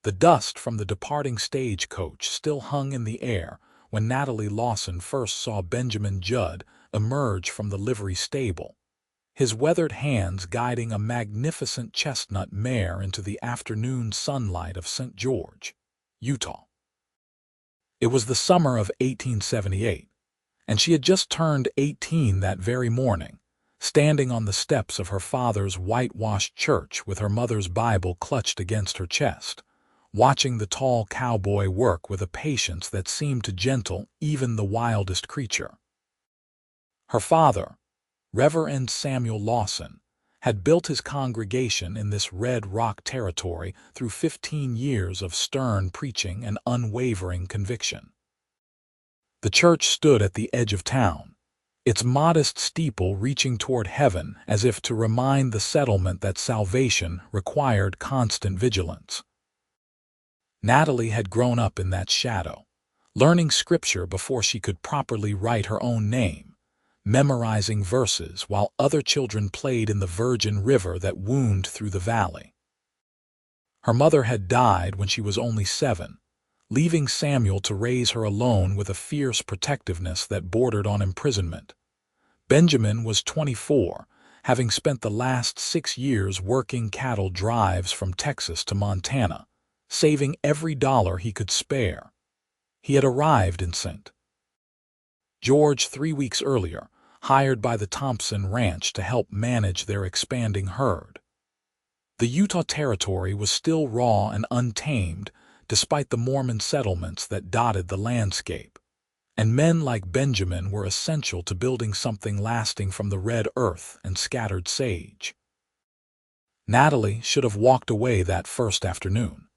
The dust from the departing stagecoach still hung in the air when Natalie Lawson first saw Benjamin Judd emerge from the livery stable, his weathered hands guiding a magnificent chestnut mare into the afternoon sunlight of St. George, Utah. It was the summer of 1878, and she had just turned 18 that very morning, standing on the steps of her father's whitewashed church with her mother's Bible clutched against her chest, watching the tall cowboy work with a patience that seemed to gentle even the wildest creature. Her father, Reverend Samuel Lawson, had built his congregation in this Red Rock territory through 15 years of stern preaching and unwavering conviction. The church stood at the edge of town, its modest steeple reaching toward heaven as if to remind the settlement that salvation required constant vigilance. Natalie had grown up in that shadow, learning scripture before she could properly write her own name, memorizing verses while other children played in the virgin river that wound through the valley. Her mother had died when she was only 7, leaving Samuel to raise her alone with a fierce protectiveness that bordered on imprisonment. Benjamin was 24, having spent the last 6 years working cattle drives from Texas to Montana, saving every dollar he could spare. He had arrived in St. George 3 weeks earlier, hired by the Thompson Ranch to help manage their expanding herd. The Utah Territory was still raw and untamed despite the Mormon settlements that dotted the landscape, and men like Benjamin were essential to building something lasting from the red earth and scattered sage. Natalie should have walked away that first afternoon.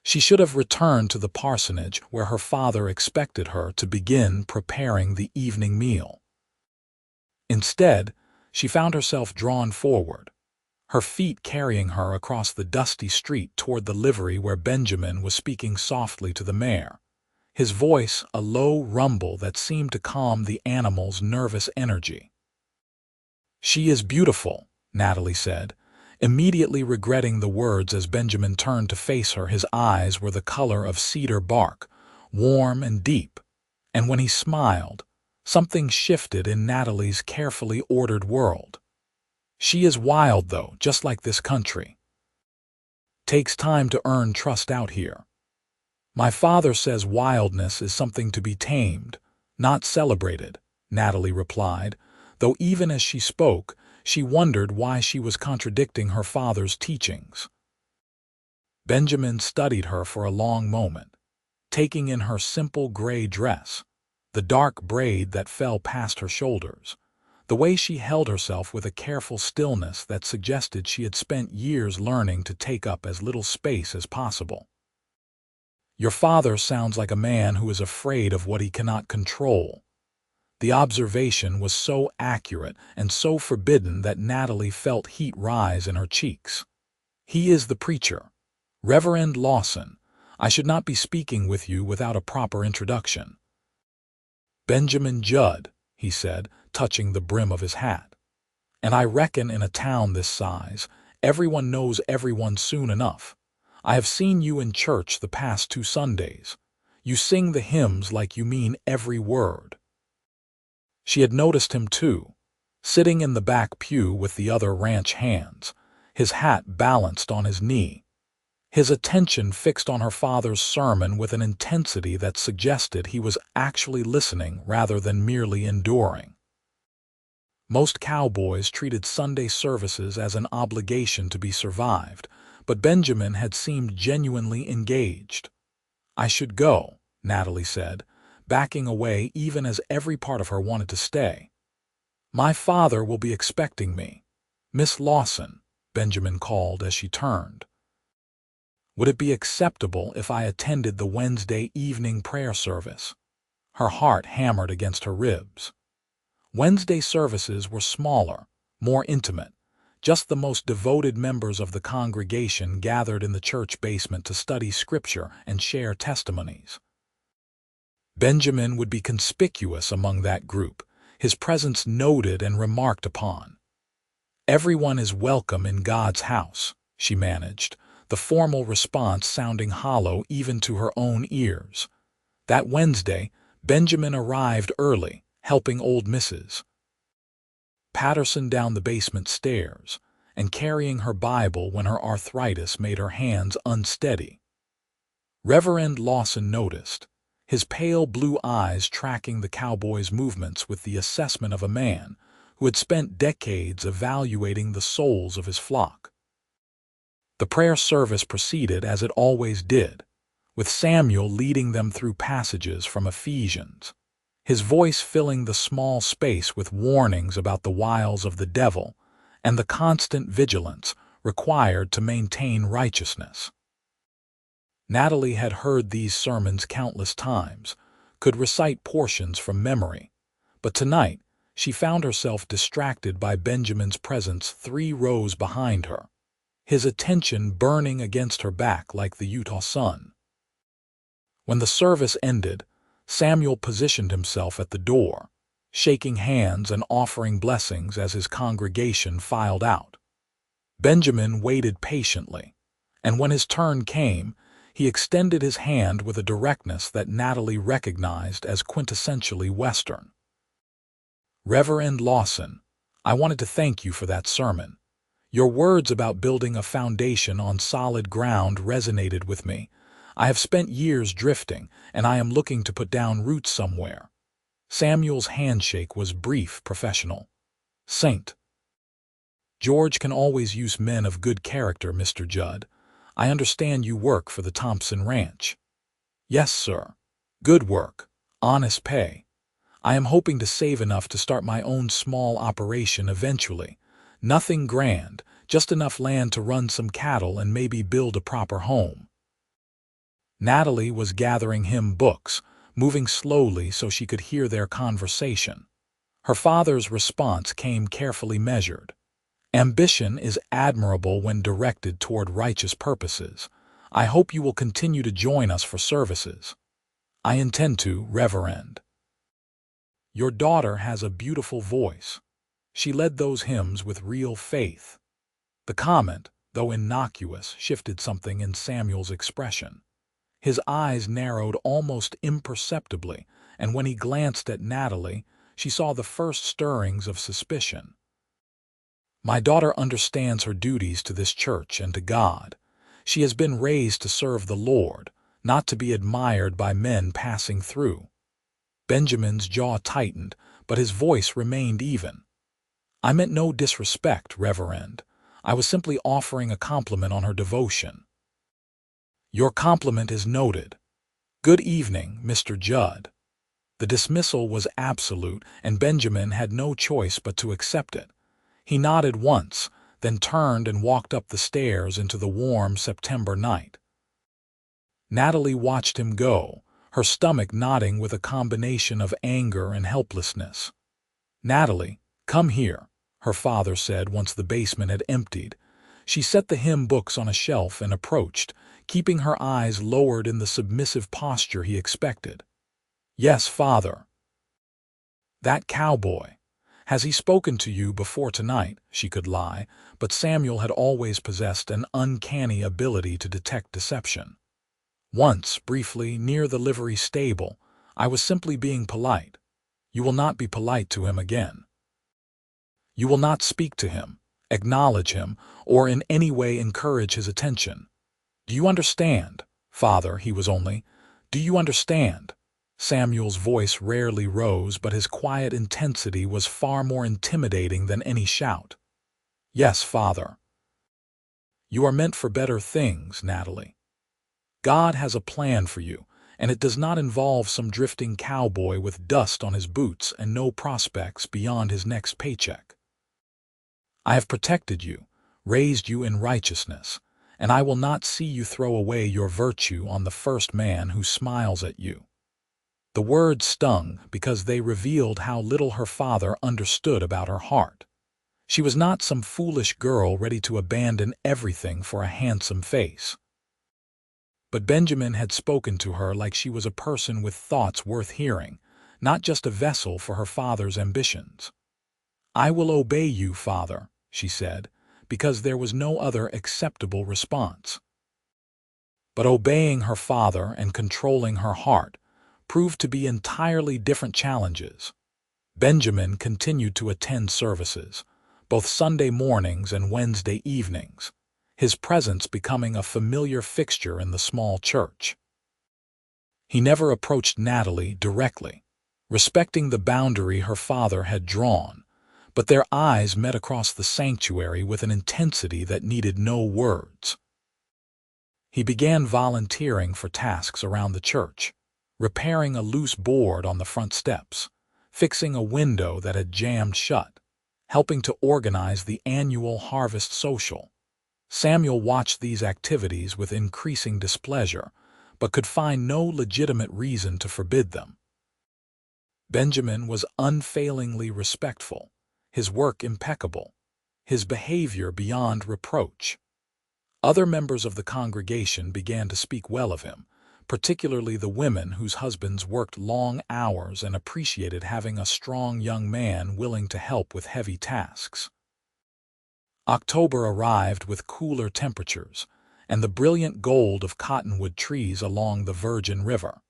She should have returned to the parsonage where her father expected her to begin preparing the evening meal. Instead, she found herself drawn forward, her feet carrying her across the dusty street toward the livery where Benjamin was speaking softly to the mare, his voice a low rumble that seemed to calm the animal's nervous energy. "She is beautiful," Natalie said, immediately regretting the words as Benjamin turned to face her. His eyes were the color of cedar bark, warm and deep, and when he smiled, something shifted in Natalie's carefully ordered world. "She is wild, though, just like this country. Takes time to earn trust out here. My father says wildness is something to be tamed, not celebrated," Natalie replied, though even as she spoke, she wondered why she was contradicting her father's teachings. Benjamin studied her for a long moment, taking in her simple gray dress, the dark braid that fell past her shoulders, the way she held herself with a careful stillness that suggested she had spent years learning to take up as little space as possible. "Your father sounds like a man who is afraid of what he cannot control." The observation was so accurate and so forbidden that Natalie felt heat rise in her cheeks. "He is the preacher. Reverend Lawson. I should not be speaking with you without a proper introduction." "Benjamin Judd," he said, touching the brim of his hat. "And I reckon in a town this size, everyone knows everyone soon enough. I have seen you in church the past 2 Sundays. You sing the hymns like you mean every word." She had noticed him too, sitting in the back pew with the other ranch hands, his hat balanced on his knee, his attention fixed on her father's sermon with an intensity that suggested he was actually listening rather than merely enduring. Most cowboys treated Sunday services as an obligation to be survived, but Benjamin had seemed genuinely engaged. "I should go," Natalie said, backing away even as every part of her wanted to stay. "My father will be expecting me. Miss Lawson," Benjamin called as she turned. "Would it be acceptable if I attended the Wednesday evening prayer service?" Her heart hammered against her ribs. Wednesday services were smaller, more intimate, just the most devoted members of the congregation gathered in the church basement to study scripture and share testimonies. Benjamin would be conspicuous among that group, his presence noted and remarked upon. "Everyone is welcome in God's house," she managed, the formal response sounding hollow even to her own ears. That Wednesday, Benjamin arrived early, helping old Mrs. Patterson down the basement stairs, and carrying her Bible when her arthritis made her hands unsteady. Reverend Lawson noticed, his pale blue eyes tracking the cowboy's movements with the assessment of a man who had spent decades evaluating the souls of his flock. The prayer service proceeded as it always did, with Samuel leading them through passages from Ephesians, his voice filling the small space with warnings about the wiles of the devil and the constant vigilance required to maintain righteousness. Natalie had heard these sermons countless times, could recite portions from memory, but tonight she found herself distracted by Benjamin's presence 3 rows behind her, his attention burning against her back like the Utah sun. When the service ended, Samuel positioned himself at the door, shaking hands and offering blessings as his congregation filed out. Benjamin waited patiently, and when his turn came, he extended his hand with a directness that Natalie recognized as quintessentially Western. "Reverend Lawson, I wanted to thank you for that sermon. Your words about building a foundation on solid ground resonated with me. I have spent years drifting, and I am looking to put down roots somewhere." Samuel's handshake was brief, professional. "Saint George can always use men of good character, Mr. Judd. I understand you work for the Thompson Ranch." "Yes, sir. Good work. Honest pay. I am hoping to save enough to start my own small operation eventually. Nothing grand, just enough land to run some cattle and maybe build a proper home." Natalie was gathering hymn books, moving slowly so she could hear their conversation. Her father's response came carefully measured. "Ambition is admirable when directed toward righteous purposes. I hope you will continue to join us for services." "I intend to, Reverend." "Your daughter has a beautiful voice. She led those hymns with real faith." The comment, though innocuous, shifted something in Samuel's expression. His eyes narrowed almost imperceptibly, and when he glanced at Natalie, she saw the first stirrings of suspicion. "My daughter understands her duties to this church and to God. She has been raised to serve the Lord, not to be admired by men passing through." Benjamin's jaw tightened, but his voice remained even. "I meant no disrespect, Reverend. I was simply offering a compliment on her devotion." "Your compliment is noted. Good evening, Mr. Judd." The dismissal was absolute, and Benjamin had no choice but to accept it. He nodded once, then turned and walked up the stairs into the warm September night. Natalie watched him go, her stomach knotting with a combination of anger and helplessness. "Natalie, come here," her father said once the basement had emptied. She set the hymn books on a shelf and approached, keeping her eyes lowered in the submissive posture he expected. "Yes, Father." "That cowboy. Has he spoken to you before tonight?" She could lie, but Samuel had always possessed an uncanny ability to detect deception. "Once, briefly, near the livery stable. I was simply being polite." "You will not be polite to him again. You will not speak to him, acknowledge him, or in any way encourage his attention. Do you understand, Father?" Do you understand?" Samuel's voice rarely rose, but his quiet intensity was far more intimidating than any shout. "Yes, Father." "You are meant for better things, Natalie. God has a plan for you, and it does not involve some drifting cowboy with dust on his boots and no prospects beyond his next paycheck. I have protected you, raised you in righteousness, and I will not see you throw away your virtue on the first man who smiles at you." The words stung because they revealed how little her father understood about her heart. She was not some foolish girl ready to abandon everything for a handsome face. But Benjamin had spoken to her like she was a person with thoughts worth hearing, not just a vessel for her father's ambitions. "I will obey you, Father," she said, because there was no other acceptable response. But obeying her father and controlling her heart proved to be entirely different challenges. Benjamin continued to attend services, both Sunday mornings and Wednesday evenings, his presence becoming a familiar fixture in the small church. He never approached Natalie directly, respecting the boundary her father had drawn, but their eyes met across the sanctuary with an intensity that needed no words. He began volunteering for tasks around the church, repairing a loose board on the front steps, fixing a window that had jammed shut, helping to organize the annual harvest social. Samuel watched these activities with increasing displeasure, but could find no legitimate reason to forbid them. Benjamin was unfailingly respectful, his work impeccable, his behavior beyond reproach. Other members of the congregation began to speak well of him, particularly the women whose husbands worked long hours and appreciated having a strong young man willing to help with heavy tasks. October arrived with cooler temperatures and the brilliant gold of cottonwood trees along the Virgin River.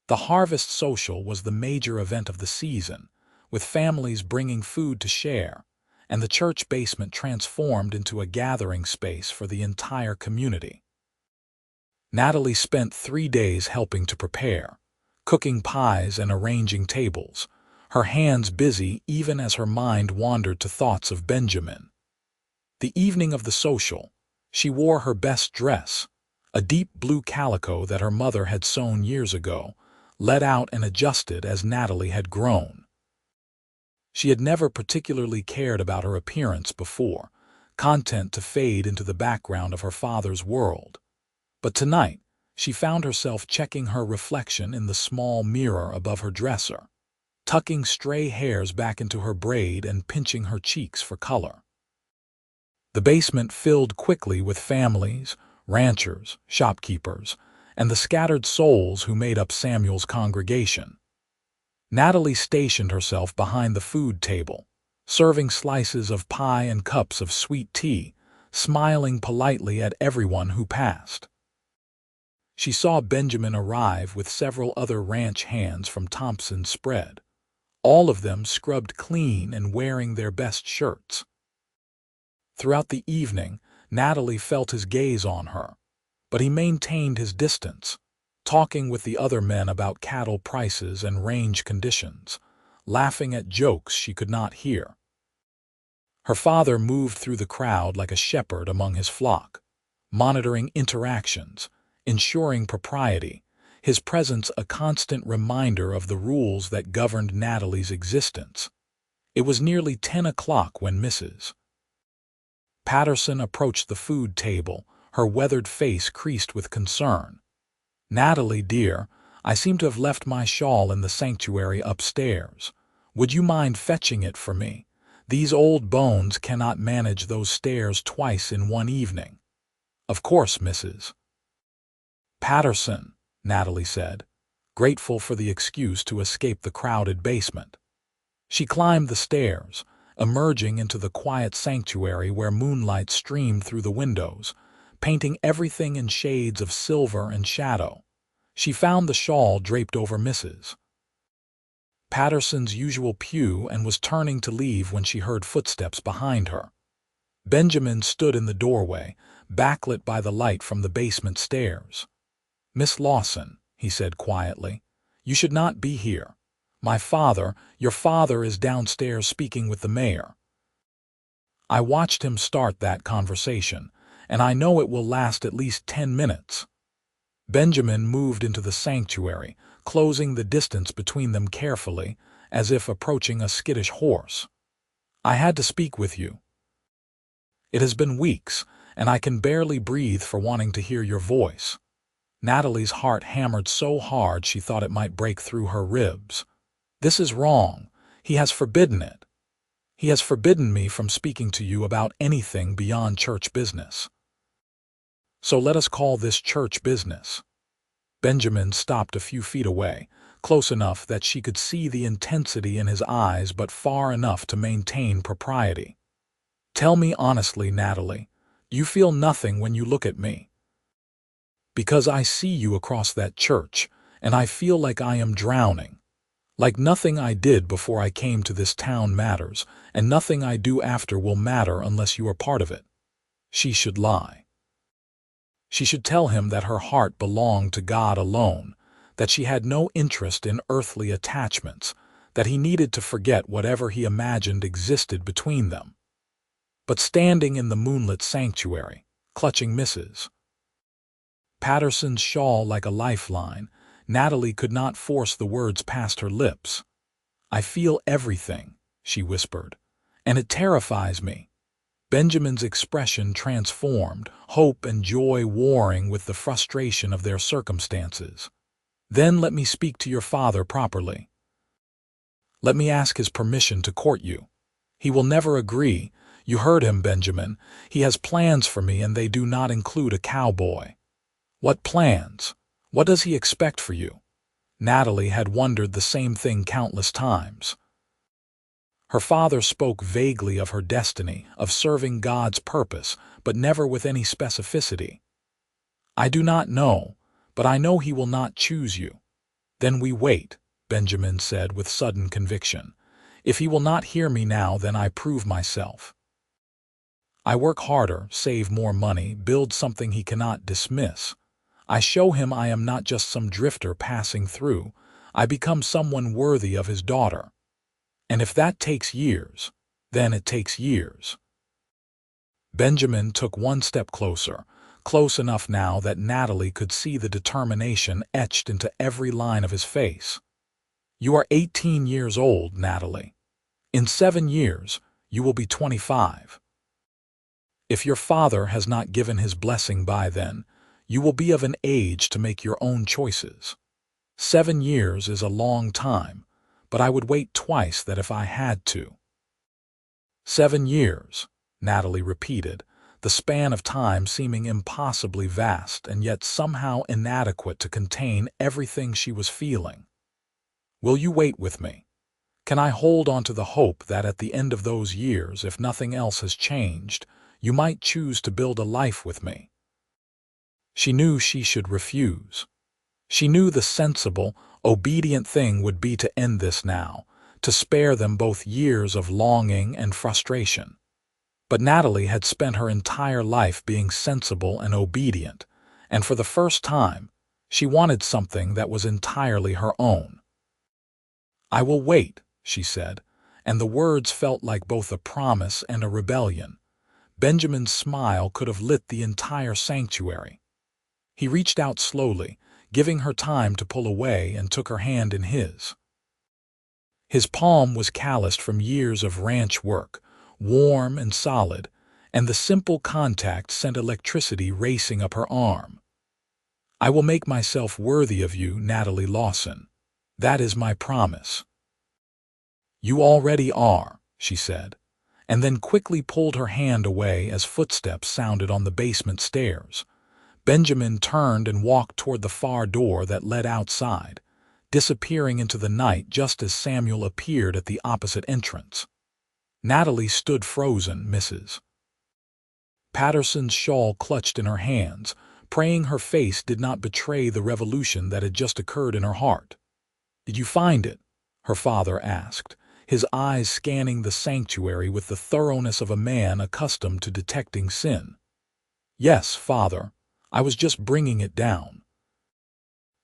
The harvest social was the major event of the season, with families bringing food to share, and the church basement transformed into a gathering space for the entire community. Natalie spent 3 days helping to prepare, cooking pies and arranging tables, her hands busy even as her mind wandered to thoughts of Benjamin. The evening of the social, she wore her best dress, a deep blue calico that her mother had sewn years ago, let out and adjusted as Natalie had grown. She had never particularly cared about her appearance before, content to fade into the background of her father's world. But tonight, she found herself checking her reflection in the small mirror above her dresser, tucking stray hairs back into her braid and pinching her cheeks for color. The basement filled quickly with families, ranchers, shopkeepers, and the scattered souls who made up Samuel's congregation. Natalie stationed herself behind the food table, serving slices of pie and cups of sweet tea, smiling politely at everyone who passed. She saw Benjamin arrive with several other ranch hands from Thompson's spread, all of them scrubbed clean and wearing their best shirts. Throughout the evening, Natalie felt his gaze on her, but he maintained his distance, talking with the other men about cattle prices and range conditions, laughing at jokes she could not hear. Her father moved through the crowd like a shepherd among his flock, monitoring interactions, ensuring propriety, his presence a constant reminder of the rules that governed Natalie's existence. It was nearly 10 o'clock when Mrs. Patterson approached the food table, her weathered face creased with concern. "Natalie, dear, I seem to have left my shawl in the sanctuary upstairs. Would you mind fetching it for me? These old bones cannot manage those stairs twice in one evening." "Of course, Mrs. Patterson," Natalie said, grateful for the excuse to escape the crowded basement. She climbed the stairs, emerging into the quiet sanctuary where moonlight streamed through the windows, painting everything in shades of silver and shadow. She found the shawl draped over Mrs. Patterson's usual pew and was turning to leave when she heard footsteps behind her. Benjamin stood in the doorway, backlit by the light from the basement stairs. "Miss Lawson," he said quietly, "you should not be here. Your father is downstairs speaking with the mayor." I watched him start that conversation, and I know it will last at least 10 minutes. Benjamin moved into the sanctuary, closing the distance between them carefully, as if approaching a skittish horse. "I had to speak with you. It has been weeks, and I can barely breathe for wanting to hear your voice." Natalie's heart hammered so hard she thought it might break through her ribs. "This is wrong. He has forbidden it. He has forbidden me from speaking to you about anything beyond church business. So let us call this church business." Benjamin stopped a few feet away, close enough that she could see the intensity in his eyes but far enough to maintain propriety. "Tell me honestly, Natalie, you feel nothing when you look at me?" Because I see you across that church, and I feel like I am drowning. Like nothing I did before I came to this town matters, and nothing I do after will matter unless you are part of it. She should lie. She should tell him that her heart belonged to God alone, that she had no interest in earthly attachments, that he needed to forget whatever he imagined existed between them. But standing in the moonlit sanctuary, clutching Mrs. Patterson's shawl like a lifeline, Natalie could not force the words past her lips. "I feel everything," she whispered, "and it terrifies me." Benjamin's expression transformed, hope and joy warring with the frustration of their circumstances. "Then let me speak to your father properly. Let me ask his permission to court you. He will never agree. You heard him, Benjamin. He has plans for me, and they do not include a cowboy." "What plans? What does he expect for you?" Natalie had wondered the same thing countless times. Her father spoke vaguely of her destiny, of serving God's purpose, but never with any specificity. "I do not know, but I know he will not choose you." "Then we wait," Benjamin said with sudden conviction. "If he will not hear me now, then I prove myself. I work harder, save more money, build something he cannot dismiss. I show him I am not just some drifter passing through. I become someone worthy of his daughter. And if that takes years, then it takes years." Benjamin took one step closer, close enough now that Natalie could see the determination etched into every line of his face. "You are 18 years old, Natalie. In 7 years, you will be 25. If your father has not given his blessing by then, you will be of an age to make your own choices. 7 years is a long time, but I would wait twice that if I had to." 7 years, Natalie repeated, the span of time seeming impossibly vast and yet somehow inadequate to contain everything she was feeling. "Will you wait with me? Can I hold on to the hope that at the end of those years, if nothing else has changed, you might choose to build a life with me?" She knew she should refuse. She knew the sensible, obedient thing would be to end this now, to spare them both years of longing and frustration. But Natalie had spent her entire life being sensible and obedient, and for the first time, she wanted something that was entirely her own. "I will wait," she said, and the words felt like both a promise and a rebellion. Benjamin's smile could have lit the entire sanctuary. He reached out slowly, giving her time to pull away, and took her hand in his. His palm was calloused from years of ranch work, warm and solid, and the simple contact sent electricity racing up her arm. "I will make myself worthy of you, Natalie Lawson. That is my promise." "You already are," she said, and then quickly pulled her hand away as footsteps sounded on the basement stairs. Benjamin turned and walked toward the far door that led outside, disappearing into the night just as Samuel appeared at the opposite entrance. Natalie stood frozen, Mrs. Patterson's shawl clutched in her hands, praying her face did not betray the revolution that had just occurred in her heart. "Did you find it?" her father asked, his eyes scanning the sanctuary with the thoroughness of a man accustomed to detecting sin. "Yes, father. I was just bringing it down."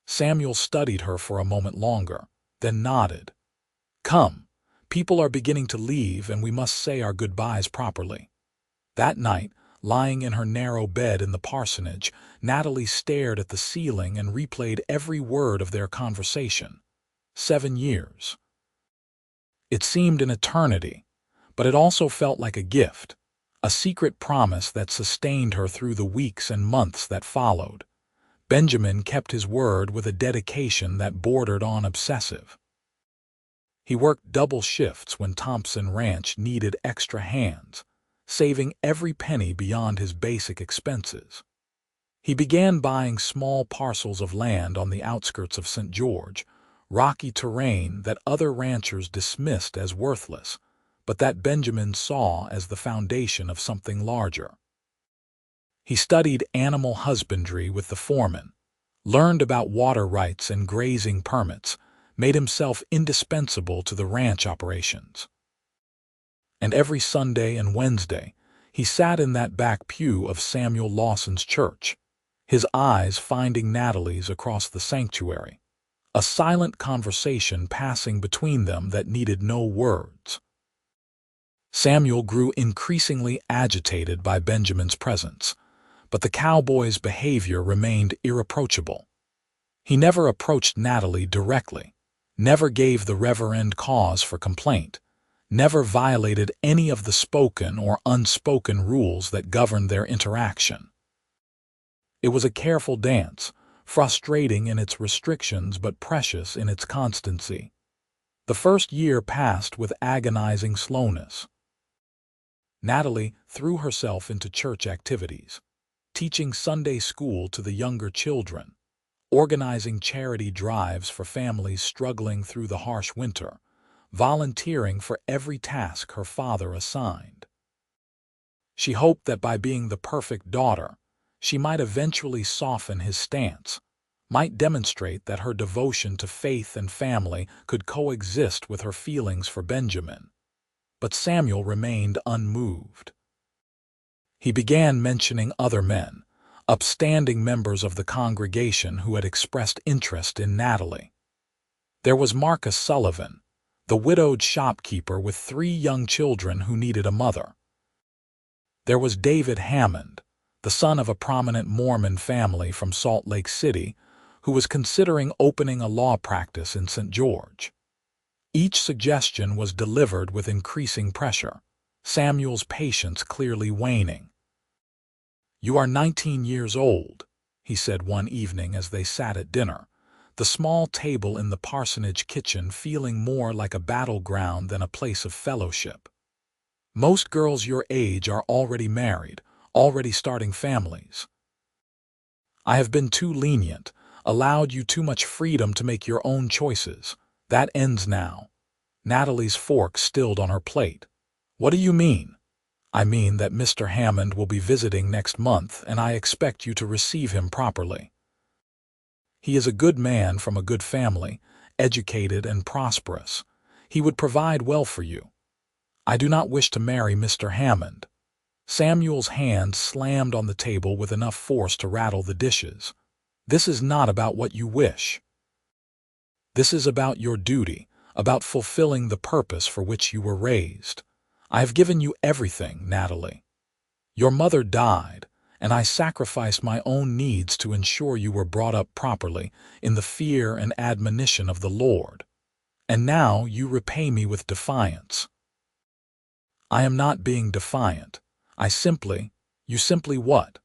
Samuel studied her for a moment longer, then nodded. "Come, people are beginning to leave and we must say our goodbyes properly." That night, lying in her narrow bed in the parsonage, Natalie stared at the ceiling and replayed every word of their conversation. 7 years. It seemed an eternity, but it also felt like a gift, a secret promise that sustained her through the weeks and months that followed. Benjamin kept his word with a dedication that bordered on obsessive. He worked double shifts when Thompson Ranch needed extra hands, saving every penny beyond his basic expenses. He began buying small parcels of land on the outskirts of St. George, rocky terrain that other ranchers dismissed as worthless, but that Benjamin saw as the foundation of something larger. He studied animal husbandry with the foreman, learned about water rights and grazing permits, made himself indispensable to the ranch operations. And every Sunday and Wednesday, he sat in that back pew of Samuel Lawson's church, his eyes finding Natalie's across the sanctuary, a silent conversation passing between them that needed no words. Samuel grew increasingly agitated by Benjamin's presence, but the cowboy's behavior remained irreproachable. He never approached Natalie directly, never gave the Reverend cause for complaint, never violated any of the spoken or unspoken rules that governed their interaction. It was a careful dance, frustrating in its restrictions but precious in its constancy. The first year passed with agonizing slowness. Natalie threw herself into church activities, teaching Sunday school to the younger children, organizing charity drives for families struggling through the harsh winter, volunteering for every task her father assigned. She hoped that by being the perfect daughter, she might eventually soften his stance, might demonstrate that her devotion to faith and family could coexist with her feelings for Benjamin. But Samuel remained unmoved. He began mentioning other men, upstanding members of the congregation who had expressed interest in Natalie. There was Marcus Sullivan, the widowed shopkeeper with 3 young children who needed a mother. There was David Hammond, the son of a prominent Mormon family from Salt Lake City, who was considering opening a law practice in St. George. Each suggestion was delivered with increasing pressure, Samuel's patience clearly waning. "You are 19 years old," he said one evening as they sat at dinner, the small table in the parsonage kitchen feeling more like a battleground than a place of fellowship. "Most girls your age are already married, already starting families. I have been too lenient, allowed you too much freedom to make your own choices. That ends now." Natalie's fork stilled on her plate. "What do you mean?" "I mean that Mr. Hammond will be visiting next month, and I expect you to receive him properly. He is a good man from a good family, educated and prosperous. He would provide well for you. I do not wish to marry Mr. Hammond." Samuel's hand slammed on the table with enough force to rattle the dishes. "This is not about what you wish. This is about your duty, about fulfilling the purpose for which you were raised. I have given you everything, Natalie. Your mother died, and I sacrificed my own needs to ensure you were brought up properly in the fear and admonition of the Lord. And now you repay me with defiance." "I am not being defiant. You simply what?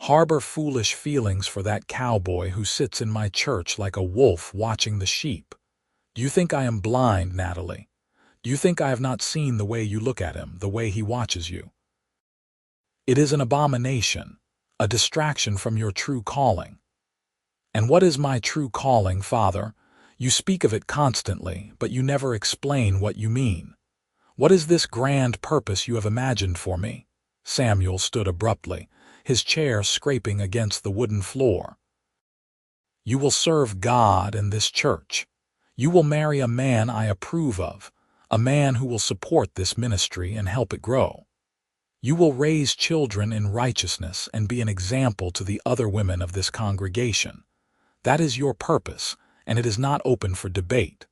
Harbor foolish feelings for that cowboy who sits in my church like a wolf watching the sheep. Do you think I am blind, Natalie? Do you think I have not seen the way you look at him, the way he watches you? It is an abomination, a distraction from your true calling." "And what is my true calling, Father? You speak of it constantly, but you never explain what you mean. What is this grand purpose you have imagined for me?" Samuel stood abruptly, his chair scraping against the wooden floor. "You will serve God and this church. You will marry a man I approve of, a man who will support this ministry and help it grow. You will raise children in righteousness and be an example to the other women of this congregation. That is your purpose, and it is not open for debate."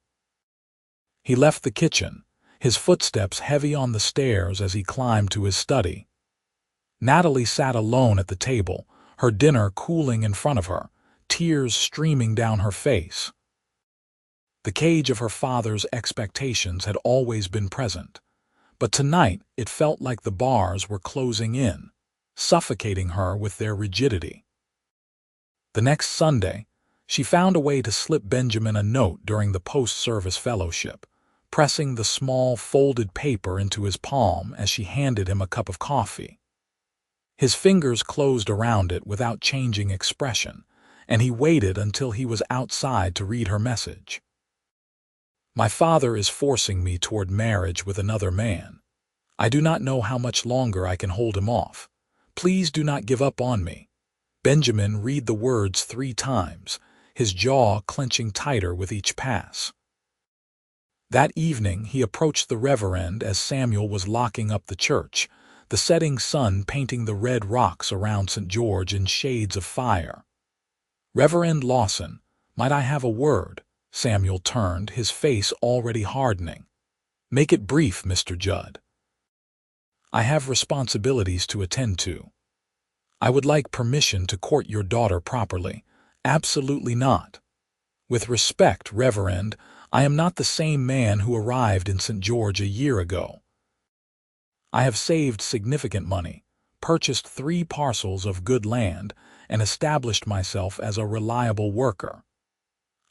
He left the kitchen, his footsteps heavy on the stairs as he climbed to his study. Natalie sat alone at the table, her dinner cooling in front of her, tears streaming down her face. The cage of her father's expectations had always been present, but tonight it felt like the bars were closing in, suffocating her with their rigidity. The next Sunday, she found a way to slip Benjamin a note during the post-service fellowship, pressing the small folded paper into his palm as she handed him a cup of coffee. His fingers closed around it without changing expression, and he waited until he was outside to read her message. "My father is forcing me toward marriage with another man. I do not know how much longer I can hold him off. Please do not give up on me. Benjamin read the words 3 times, his jaw clenching tighter with each pass. That evening he approached the Reverend as Samuel was locking up the church, the setting sun painting the red rocks around St. George in shades of fire. "Reverend Lawson, might I have a word?" Samuel turned, his face already hardening. "Make it brief, Mr. Judd. I have responsibilities to attend to." "I would like permission to court your daughter properly." "Absolutely not. With respect, Reverend, I am not the same man who arrived in St. George a year ago. I have saved significant money, purchased 3 parcels of good land, and established myself as a reliable worker.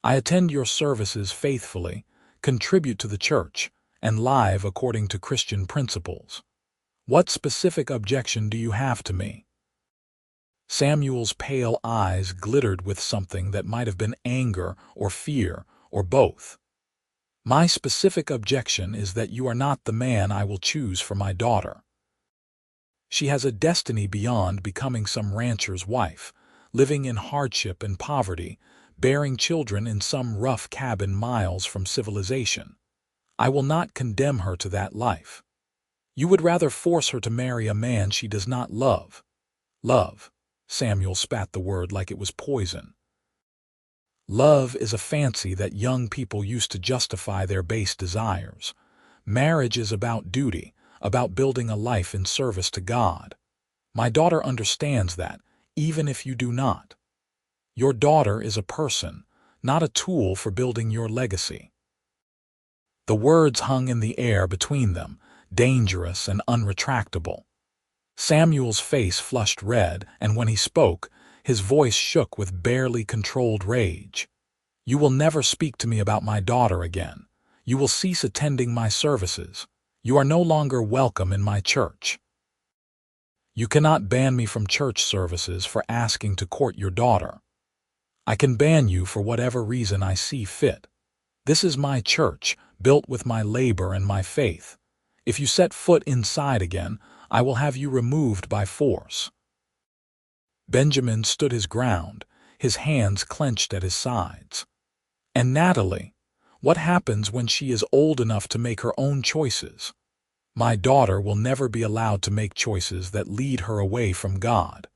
I attend your services faithfully, contribute to the church, and live according to Christian principles. What specific objection do you have to me?" Samuel's pale eyes glittered with something that might have been anger or fear or both. "My specific objection is that you are not the man I will choose for my daughter. She has a destiny beyond becoming some rancher's wife, living in hardship and poverty, bearing children in some rough cabin miles from civilization. I will not condemn her to that life. You would rather force her to marry a man she does not love." "Love." Samuel spat the word like it was poison. "Love is a fancy that young people use to justify their base desires. Marriage is about duty, about building a life in service to God. My daughter understands that, even if you do not. Your daughter is a person, not a tool for building your legacy." The words hung in the air between them, dangerous and unretractable. Samuel's face flushed red, and when he spoke, his voice shook with barely controlled rage. "You will never speak to me about my daughter again. You will cease attending my services. You are no longer welcome in my church. You cannot ban me from church services for asking to court your daughter. I can ban you for whatever reason I see fit. This is my church, built with my labor and my faith. If you set foot inside again, I will have you removed by force." Benjamin stood his ground, his hands clenched at his sides. "And Natalie, what happens when she is old enough to make her own choices? My daughter will never be allowed to make choices that lead her away from God.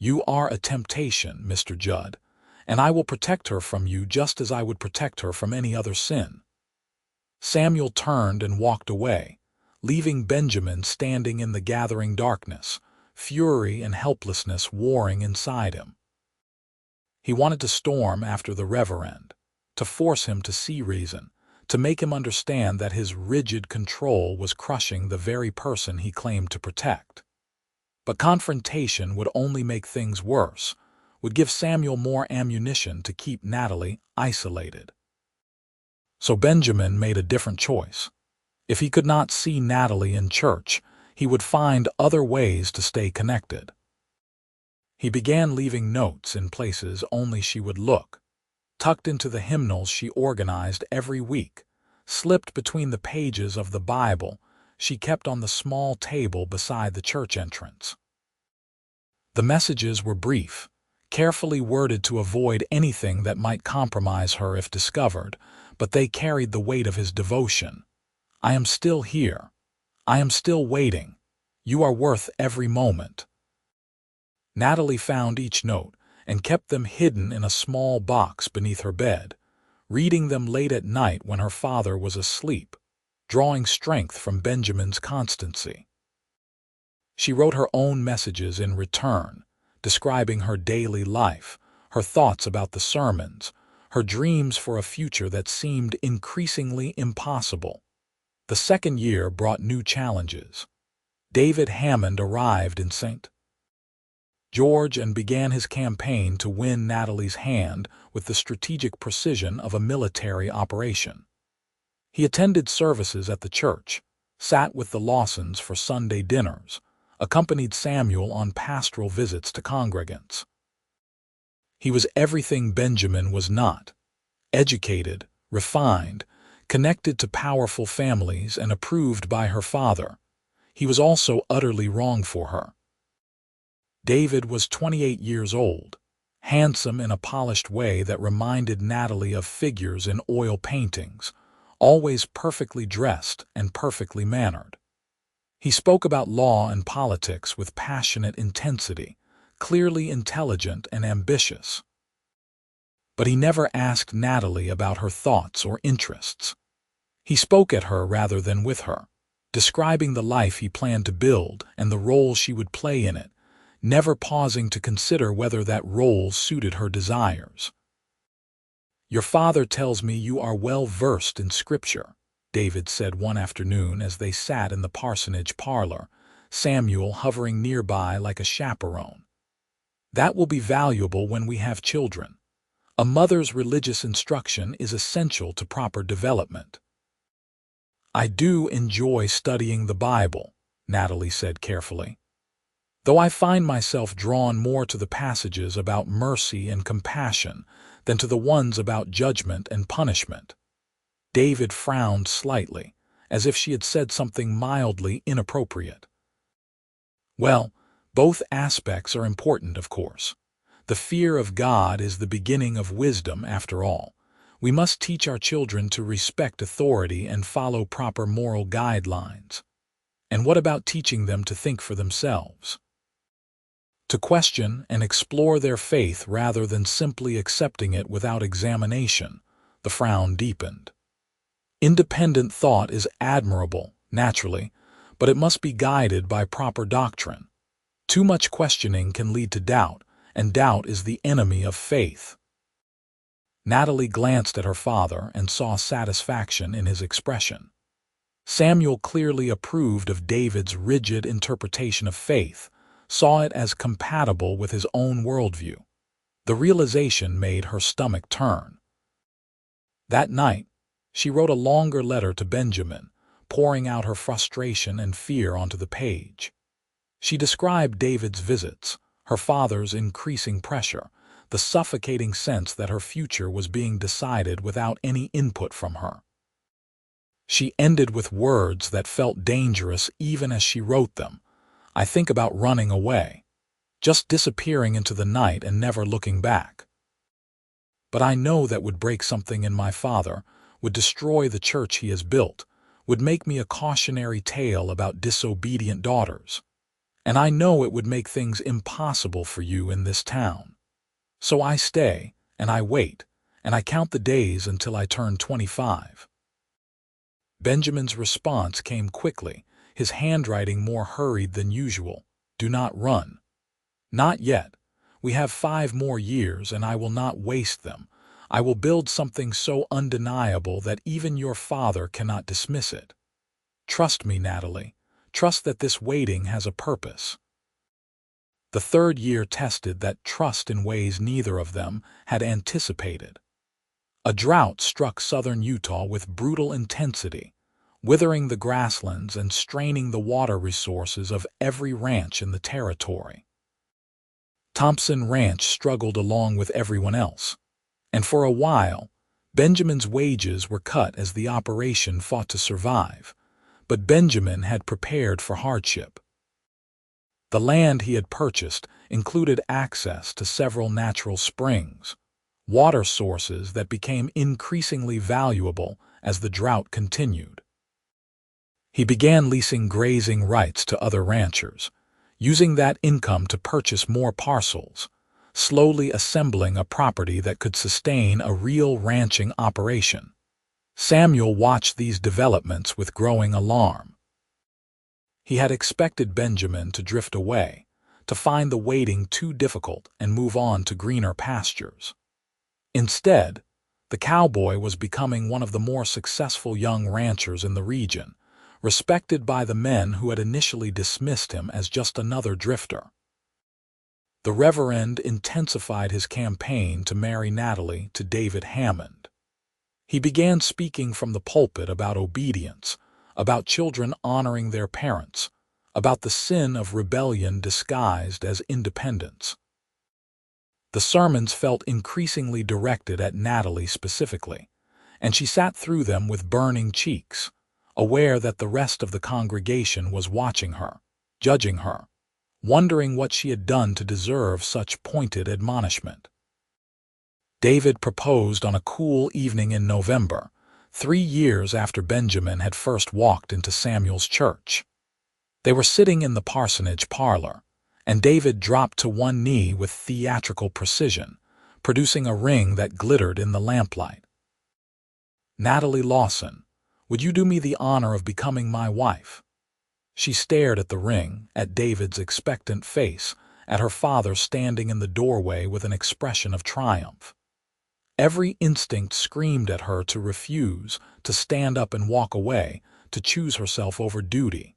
You are a temptation, Mr. Judd, and I will protect her from you just as I would protect her from any other sin." Samuel turned and walked away, leaving Benjamin standing in the gathering darkness, fury and helplessness warring inside him. He wanted to storm after the Reverend, to force him to see reason, to make him understand that his rigid control was crushing the very person he claimed to protect. But confrontation would only make things worse, would give Samuel more ammunition to keep Natalie isolated. So Benjamin made a different choice. If he could not see Natalie in church, he would find other ways to stay connected. He began leaving notes in places only she would look, tucked into the hymnals she organized every week, slipped between the pages of the Bible she kept on the small table beside the church entrance. The messages were brief, carefully worded to avoid anything that might compromise her if discovered, but they carried the weight of his devotion. "I am still here. I am still waiting. You are worth every moment." Natalie found each note and kept them hidden in a small box beneath her bed, reading them late at night when her father was asleep, drawing strength from Benjamin's constancy. She wrote her own messages in return, describing her daily life, her thoughts about the sermons, her dreams for a future that seemed increasingly impossible. The second year brought new challenges. David Hammond arrived in St. George and began his campaign to win Natalie's hand with the strategic precision of a military operation. He attended services at the church, sat with the Lawsons for Sunday dinners, accompanied Samuel on pastoral visits to congregants. He was everything Benjamin was not: educated, refined, connected to powerful families and approved by her father. He was also utterly wrong for her. David was 28 years old, handsome in a polished way that reminded Natalie of figures in oil paintings, always perfectly dressed and perfectly mannered. He spoke about law and politics with passionate intensity, clearly intelligent and ambitious. But he never asked Natalie about her thoughts or interests. He spoke at her rather than with her, describing the life he planned to build and the role she would play in it, never pausing to consider whether that role suited her desires. "Your father tells me you are well versed in Scripture," David said one afternoon as they sat in the parsonage parlor, Samuel hovering nearby like a chaperone. "That will be valuable when we have children. A mother's religious instruction is essential to proper development." "I do enjoy studying the Bible," Natalie said carefully, "though I find myself drawn more to the passages about mercy and compassion than to the ones about judgment and punishment." David frowned slightly, as if she had said something mildly inappropriate. "Well, both aspects are important, of course. The fear of God is the beginning of wisdom, after all. We must teach our children to respect authority and follow proper moral guidelines. And what about teaching them to think for themselves? To question and explore their faith rather than simply accepting it without examination." The frown deepened. "Independent thought is admirable, naturally, but it must be guided by proper doctrine. Too much questioning can lead to doubt, and doubt is the enemy of faith." Natalie glanced at her father and saw satisfaction in his expression. Samuel clearly approved of David's rigid interpretation of faith, saw it as compatible with his own worldview. The realization made her stomach turn. That night, she wrote a longer letter to Benjamin, pouring out her frustration and fear onto the page. She described David's visits, her father's increasing pressure, the suffocating sense that her future was being decided without any input from her. She ended with words that felt dangerous even as she wrote them. "I think about running away, just disappearing into the night and never looking back. But I know that would break something in my father, would destroy the church he has built, would make me a cautionary tale about disobedient daughters. And I know it would make things impossible for you in this town. So I stay, and I wait, and I count the days until I turn 25. Benjamin's response came quickly, his handwriting more hurried than usual. "Do not run. Not yet. We have 5 more years, and I will not waste them. I will build something so undeniable that even your father cannot dismiss it. Trust me, Natalie. Trust that this waiting has a purpose." The 3rd year tested that trust in ways neither of them had anticipated. A drought struck southern Utah with brutal intensity, withering the grasslands and straining the water resources of every ranch in the territory. Thompson Ranch struggled along with everyone else, and for a while, Benjamin's wages were cut as the operation fought to survive, but Benjamin had prepared for hardship. The land he had purchased included access to several natural springs, water sources that became increasingly valuable as the drought continued. He began leasing grazing rights to other ranchers, using that income to purchase more parcels, slowly assembling a property that could sustain a real ranching operation. Samuel watched these developments with growing alarm. He had expected Benjamin to drift away, to find the waiting too difficult and move on to greener pastures. Instead, the Cowboy was becoming one of the more successful young ranchers in the region, respected by the men who had initially dismissed him as just another drifter. The Reverend intensified his campaign to marry Natalie to David Hammond. He began speaking from the pulpit about obedience, about children honoring their parents, about the sin of rebellion disguised as independence. The sermons felt increasingly directed at Natalie specifically, and she sat through them with burning cheeks, aware that the rest of the congregation was watching her, judging her, wondering what she had done to deserve such pointed admonishment. David proposed on a cool evening in November, 3 years after Benjamin had first walked into Samuel's church. They were sitting in the parsonage parlor, and David dropped to one knee with theatrical precision, producing a ring that glittered in the lamplight. "Natalie Lawson, would you do me the honor of becoming my wife?" She stared at the ring, at David's expectant face, at her father standing in the doorway with an expression of triumph. Every instinct screamed at her to refuse, to stand up and walk away, to choose herself over duty.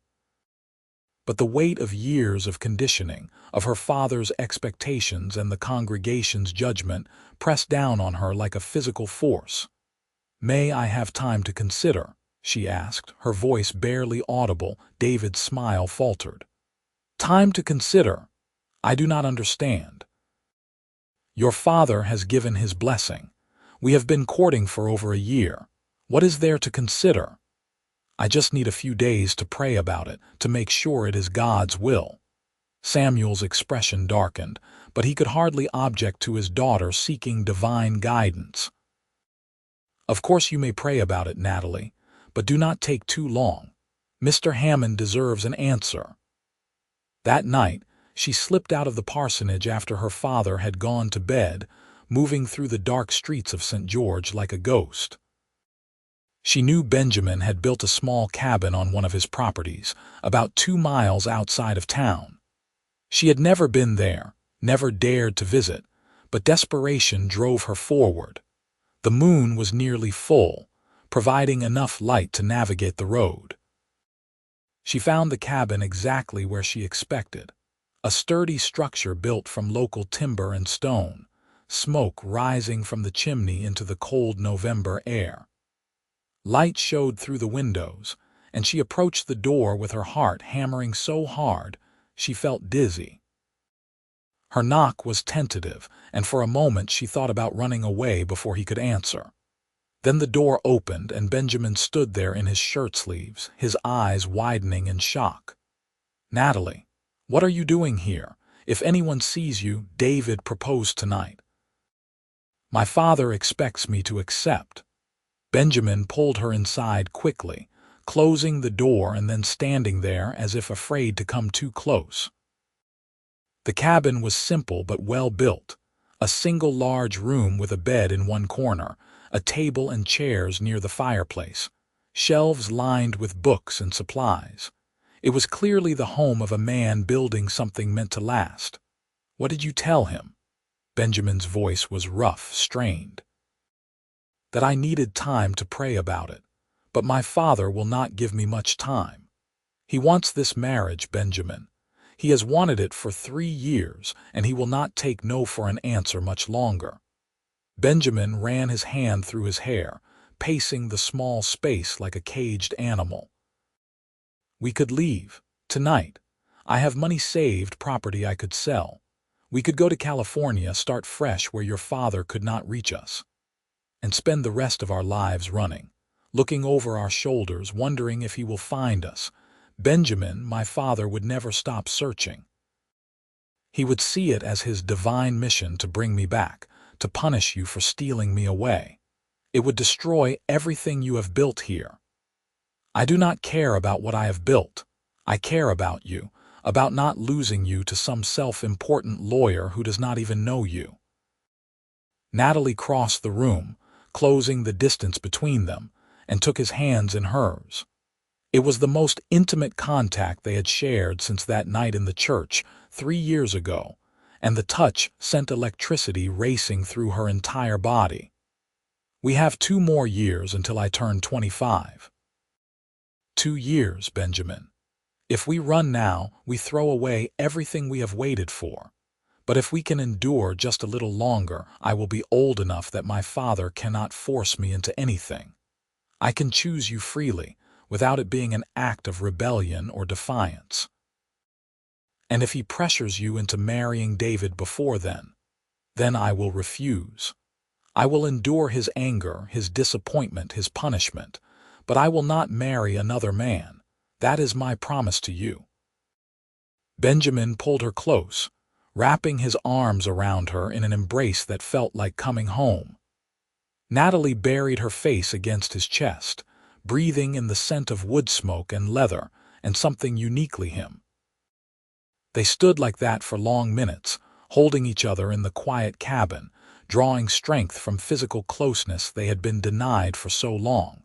But the weight of years of conditioning, of her father's expectations and the congregation's judgment, pressed down on her like a physical force. "May I have time to consider?" she asked, her voice barely audible. David's smile faltered. "Time to consider? I do not understand." "Your father has given his blessing. We have been courting for over a year. What is there to consider? I just need a few days to pray about it, to make sure it is God's will." Samuel's expression darkened, but he could hardly object to his daughter seeking divine guidance. "Of course you may pray about it, Natalie, but do not take too long. Mr. Hammond deserves an answer." That night, she slipped out of the parsonage after her father had gone to bed, moving through the dark streets of St. George like a ghost. She knew Benjamin had built a small cabin on one of his properties, about 2 miles outside of town. She had never been there, never dared to visit, but desperation drove her forward. The moon was nearly full, providing enough light to navigate the road. She found the cabin exactly where she expected, a sturdy structure built from local timber and stone, smoke rising from the chimney into the cold November air. Light showed through the windows, and she approached the door with her heart hammering so hard she felt dizzy. Her knock was tentative, and for a moment she thought about running away before he could answer. Then the door opened, and Benjamin stood there in his shirt sleeves, his eyes widening in shock. "Natalie, what are you doing here? If anyone sees you," David proposed tonight. "My father expects me to accept." Benjamin pulled her inside quickly, closing the door and then standing there as if afraid to come too close. The cabin was simple but well built, a single large room with a bed in one corner, a table and chairs near the fireplace, shelves lined with books and supplies. It was clearly the home of a man building something meant to last. "What did you tell him?" Benjamin's voice was rough, strained. "That I needed time to pray about it, but my father will not give me much time. He wants this marriage, Benjamin. He has wanted it for 3 years, and he will not take no for an answer much longer." Benjamin ran his hand through his hair, pacing the small space like a caged animal. "We could leave, tonight. I have money saved, property I could sell. We could go to California, start fresh where your father could not reach us, and spend the rest of our lives running, looking over our shoulders, wondering if he will find us. Benjamin, my father, would never stop searching. He would see it as his divine mission to bring me back, to punish you for stealing me away. It would destroy everything you have built here. I do not care about what I have built. I care about you, about not losing you to some self-important lawyer who does not even know you." Natalie crossed the room, closing the distance between them, and took his hands in hers. It was the most intimate contact they had shared since that night in the church 3 years ago, and the touch sent electricity racing through her entire body. "We have 2 more years until I turn 25. 2 years, Benjamin. If we run now, we throw away everything we have waited for. But if we can endure just a little longer, I will be old enough that my father cannot force me into anything. I can choose you freely, without it being an act of rebellion or defiance. And if he pressures you into marrying David before then I will refuse. I will endure his anger, his disappointment, his punishment, but I will not marry another man. That is my promise to you." Benjamin pulled her close, wrapping his arms around her in an embrace that felt like coming home. Natalie buried her face against his chest, breathing in the scent of wood smoke and leather and something uniquely him. They stood like that for long minutes, holding each other in the quiet cabin, drawing strength from physical closeness they had been denied for so long.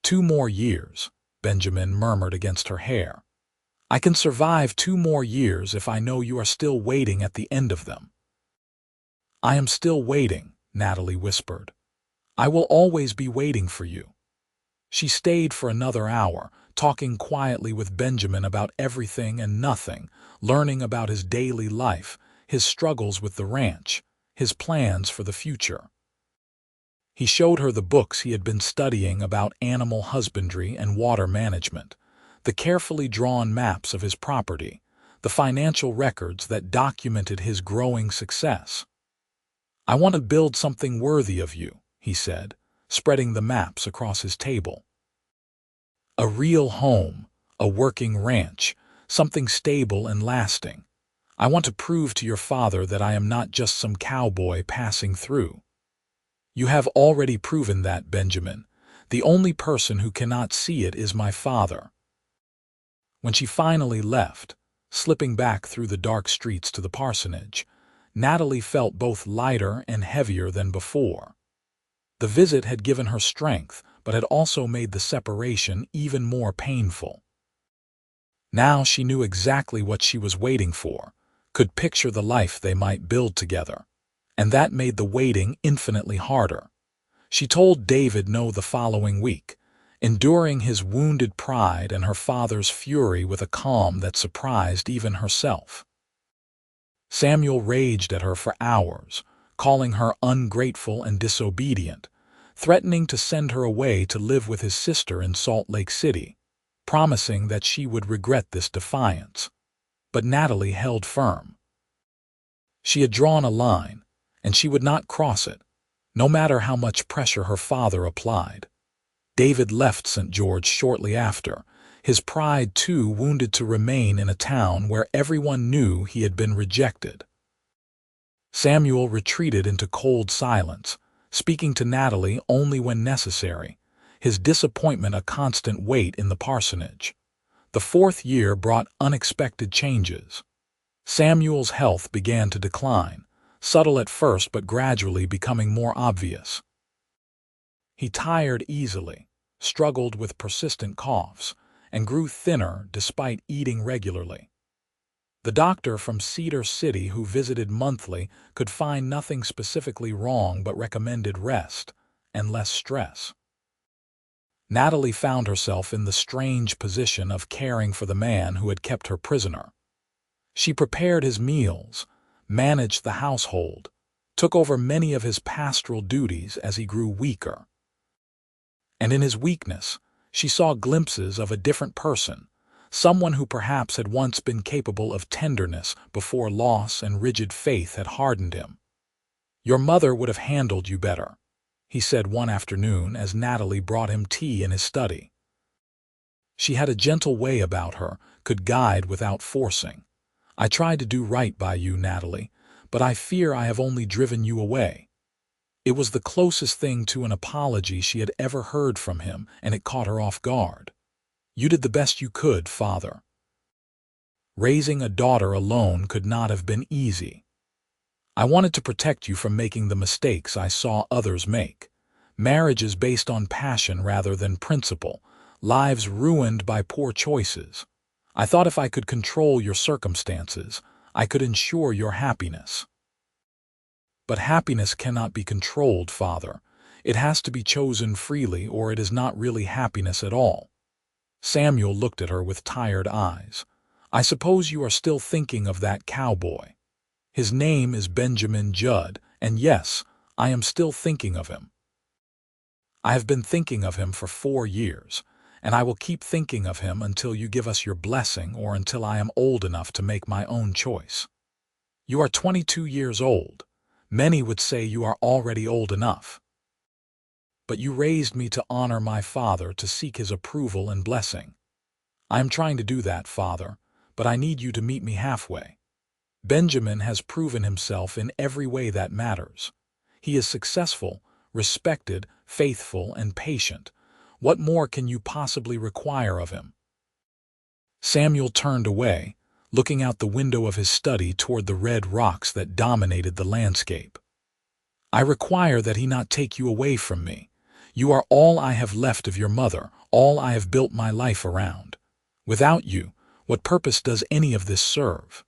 2 more years, Benjamin murmured against her hair. I can survive 2 more years if I know you are still waiting at the end of them. I am still waiting, Natalie whispered. I will always be waiting for you. She stayed for another hour, talking quietly with Benjamin about everything and nothing, learning about his daily life, his struggles with the ranch, his plans for the future. He showed her the books he had been studying about animal husbandry and water management, the carefully drawn maps of his property, the financial records that documented his growing success. I want to build something worthy of you, he said, spreading the maps across his table. A real home, a working ranch, something stable and lasting. I want to prove to your father that I am not just some cowboy passing through. You have already proven that, Benjamin. The only person who cannot see it is my father. When she finally left, slipping back through the dark streets to the parsonage, Natalie felt both lighter and heavier than before. The visit had given her strength, but had also made the separation even more painful. Now she knew exactly what she was waiting for, could picture the life they might build together, and that made the waiting infinitely harder. She told David no the following week, enduring his wounded pride and her father's fury with a calm that surprised even herself. Samuel raged at her for hours, calling her ungrateful and disobedient, threatening to send her away to live with his sister in Salt Lake City, promising that she would regret this defiance. But Natalie held firm. She had drawn a line, and she would not cross it, no matter how much pressure her father applied. David left St. George shortly after, his pride too wounded to remain in a town where everyone knew he had been rejected. Samuel retreated into cold silence, speaking to Natalie only when necessary, his disappointment a constant weight in the parsonage. The 4th year brought unexpected changes. Samuel's health began to decline, subtle at first but gradually becoming more obvious. He tired easily, struggled with persistent coughs, and grew thinner despite eating regularly. The doctor from Cedar City who visited monthly could find nothing specifically wrong but recommended rest and less stress. Natalie found herself in the strange position of caring for the man who had kept her prisoner. She prepared his meals, managed the household, took over many of his pastoral duties as he grew weaker. And in his weakness, she saw glimpses of a different person, someone who perhaps had once been capable of tenderness before loss and rigid faith had hardened him. Your mother would have handled you better, he said one afternoon as Natalie brought him tea in his study. She had a gentle way about her, could guide without forcing. I tried to do right by you, Natalie, but I fear I have only driven you away. It was the closest thing to an apology she had ever heard from him, and it caught her off guard. You did the best you could, Father. Raising a daughter alone could not have been easy. I wanted to protect you from making the mistakes I saw others make. Marriages based on passion rather than principle, lives ruined by poor choices. I thought if I could control your circumstances, I could ensure your happiness. But happiness cannot be controlled, Father. It has to be chosen freely, or it is not really happiness at all. Samuel looked at her with tired eyes. I suppose you are still thinking of that cowboy. His name is Benjamin Judd, and yes, I am still thinking of him. I have been thinking of him for 4 years, and I will keep thinking of him until you give us your blessing or until I am old enough to make my own choice. You are 22 years old. Many would say you are already old enough. But you raised me to honor my father, to seek his approval and blessing. I am trying to do that, Father, but I need you to meet me halfway. Benjamin has proven himself in every way that matters. He is successful, respected, faithful, and patient. What more can you possibly require of him?" Samuel turned away, looking out the window of his study toward the red rocks that dominated the landscape. "I require that he not take you away from me. You are all I have left of your mother, all I have built my life around. Without you, what purpose does any of this serve?"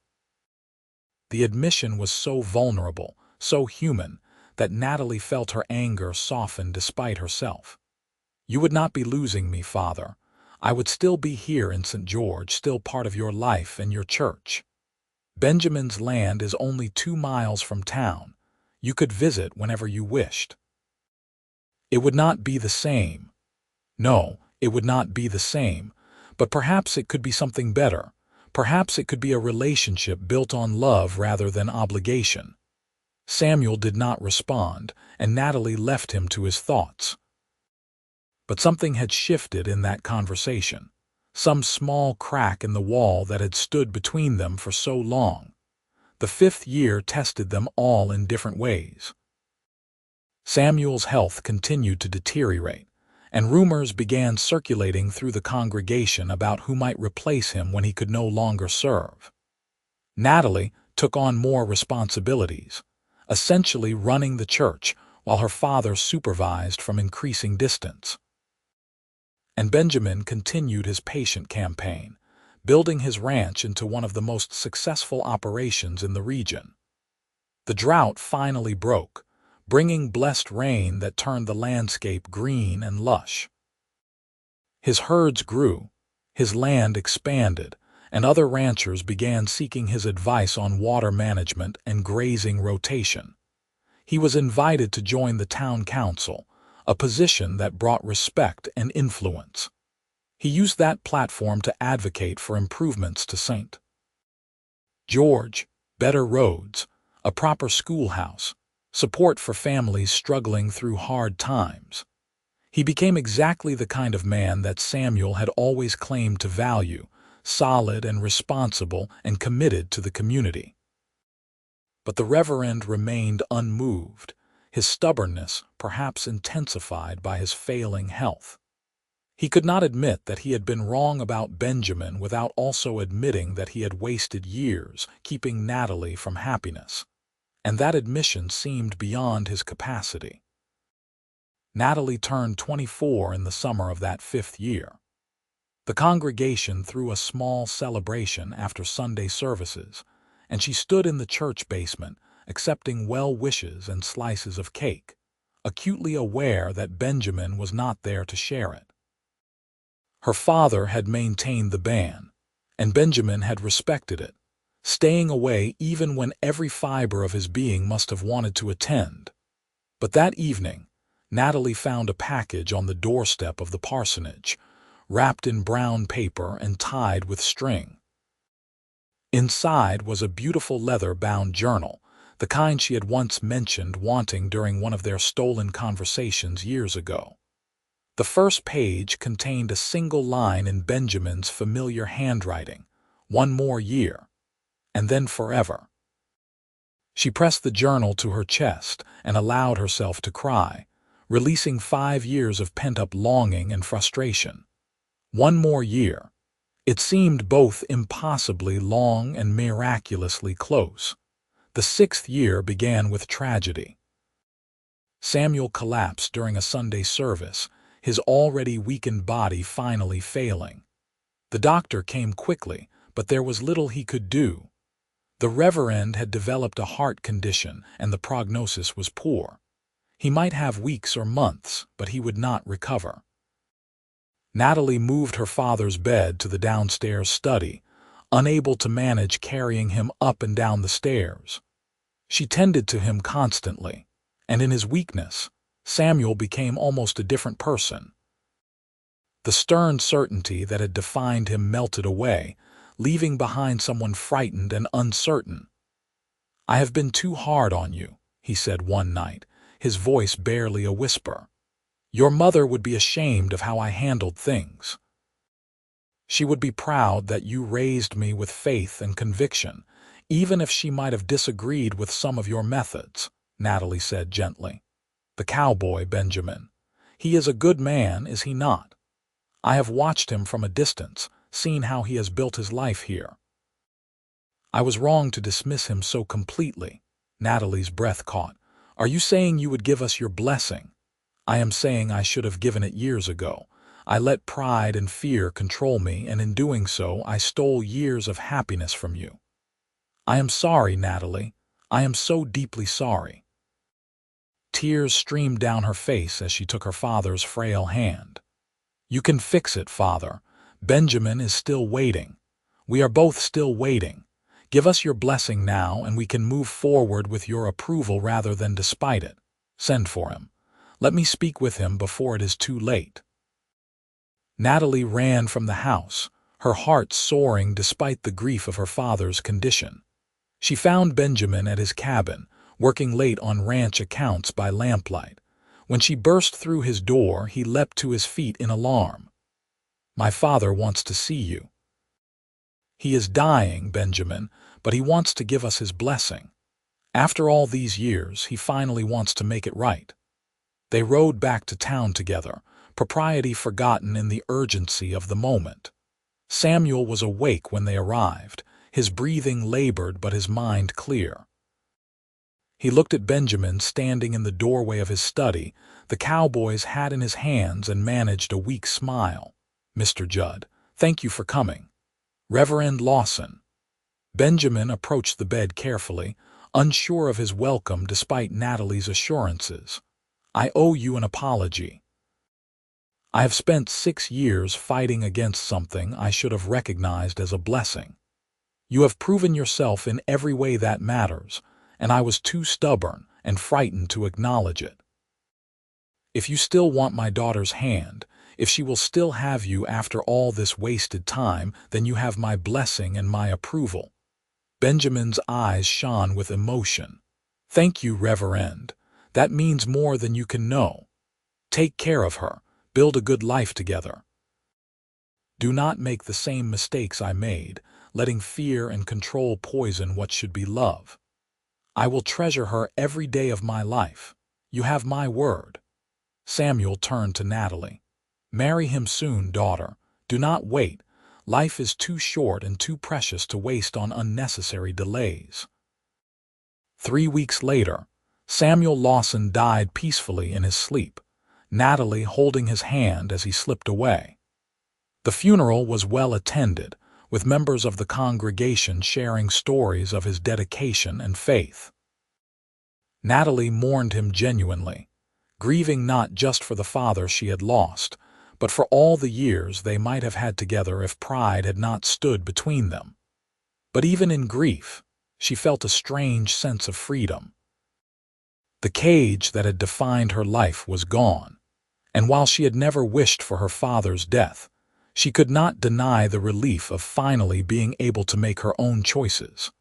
The admission was so vulnerable, so human, that Natalie felt her anger soften despite herself. "You would not be losing me, Father. I would still be here in St. George, still part of your life and your church. Benjamin's land is only 2 miles from town. You could visit whenever you wished." "It would not be the same." "No, it would not be the same, but perhaps it could be something better. Perhaps it could be a relationship built on love rather than obligation." Samuel did not respond, and Natalie left him to his thoughts. But something had shifted in that conversation, some small crack in the wall that had stood between them for so long. The 5th year tested them all in different ways. Samuel's health continued to deteriorate, and rumors began circulating through the congregation about who might replace him when he could no longer serve. Natalie took on more responsibilities, essentially running the church while her father supervised from increasing distance. And Benjamin continued his patient campaign, building his ranch into one of the most successful operations in the region. The drought finally broke, bringing blessed rain that turned the landscape green and lush. His herds grew, his land expanded, and other ranchers began seeking his advice on water management and grazing rotation. He was invited to join the town council, a position that brought respect and influence. He used that platform to advocate for improvements to St. George, better roads, a proper schoolhouse, support for families struggling through hard times. He became exactly the kind of man that Samuel had always claimed to value, solid and responsible and committed to the community. But the Reverend remained unmoved, his stubbornness perhaps intensified by his failing health. He could not admit that he had been wrong about Benjamin without also admitting that he had wasted years keeping Natalie from happiness, and that admission seemed beyond his capacity. Natalie turned 24 in the summer of that 5th year. The congregation threw a small celebration after Sunday services, and she stood in the church basement accepting well wishes and slices of cake, acutely aware that Benjamin was not there to share it. Her father had maintained the ban, and Benjamin had respected it, staying away even when every fiber of his being must have wanted to attend. But that evening, Natalie found a package on the doorstep of the parsonage, wrapped in brown paper and tied with string. Inside was a beautiful leather-bound journal, the kind she had once mentioned wanting during one of their stolen conversations years ago. The first page contained a single line in Benjamin's familiar handwriting, "One more year, and then forever." She pressed the journal to her chest and allowed herself to cry, releasing 5 years of pent-up longing and frustration. 1 more year. It seemed both impossibly long and miraculously close. The 6th year began with tragedy. Samuel collapsed during a Sunday service, his already weakened body finally failing. The doctor came quickly, but there was little he could do. The Reverend had developed a heart condition, and the prognosis was poor. He might have weeks or months, but he would not recover. Natalie moved her father's bed to the downstairs study, unable to manage carrying him up and down the stairs. She tended to him constantly, and in his weakness, Samuel became almost a different person. The stern certainty that had defined him melted away, leaving behind someone frightened and uncertain. "I have been too hard on you," he said one night, his voice barely a whisper. "Your mother would be ashamed of how I handled things." She would be proud that you raised me with faith and conviction, even if she might have disagreed with some of your methods," Natalie said gently. "The cowboy, Benjamin. He is a good man, is he not? I have watched him from a distance, seen how he has built his life here." "I was wrong to dismiss him so completely." Natalie's breath caught. "Are you saying you would give us your blessing?" "I am saying I should have given it years ago. I let pride and fear control me, and in doing so, I stole years of happiness from you." "I am sorry, Natalie. I am so deeply sorry." Tears streamed down her face as she took her father's frail hand. "You can fix it, Father. Benjamin is still waiting. We are both still waiting. Give us your blessing now, and we can move forward with your approval rather than despite it. Send for him. Let me speak with him before it is too late." Natalie ran from the house, her heart soaring despite the grief of her father's condition. She found Benjamin at his cabin, working late on ranch accounts by lamplight. When she burst through his door, he leapt to his feet in alarm. "My father wants to see you." "He is dying, Benjamin, but he wants to give us his blessing. After all these years, he finally wants to make it right." They rode back to town together, propriety forgotten in the urgency of the moment. Samuel was awake when they arrived, his breathing labored but his mind clear. He looked at Benjamin standing in the doorway of his study, the cowboy's hat in his hands, and managed a weak smile. "Mr. Judd, thank you for coming. Reverend Lawson." Benjamin approached the bed carefully, unsure of his welcome despite Natalie's assurances. "I owe you an apology. I have spent 6 years fighting against something I should have recognized as a blessing. You have proven yourself in every way that matters, and I was too stubborn and frightened to acknowledge it. If you still want my daughter's hand, if she will still have you after all this wasted time, then you have my blessing and my approval." Benjamin's eyes shone with emotion. "Thank you, Reverend. That means more than you can know. Take care of her. Build a good life together. Do not make the same mistakes I made, letting fear and control poison what should be love. I will treasure her every day of my life. You have my word." Samuel turned to Natalie. "Marry him soon, daughter. Do not wait. Life is too short and too precious to waste on unnecessary delays." 3 weeks later, Samuel Lawson died peacefully in his sleep, Natalie holding his hand as he slipped away. The funeral was well attended, with members of the congregation sharing stories of his dedication and faith. Natalie mourned him genuinely, grieving not just for the father she had lost, but for all the years they might have had together if pride had not stood between them. But even in grief, she felt a strange sense of freedom. The cage that had defined her life was gone, and while she had never wished for her father's death, she could not deny the relief of finally being able to make her own choices.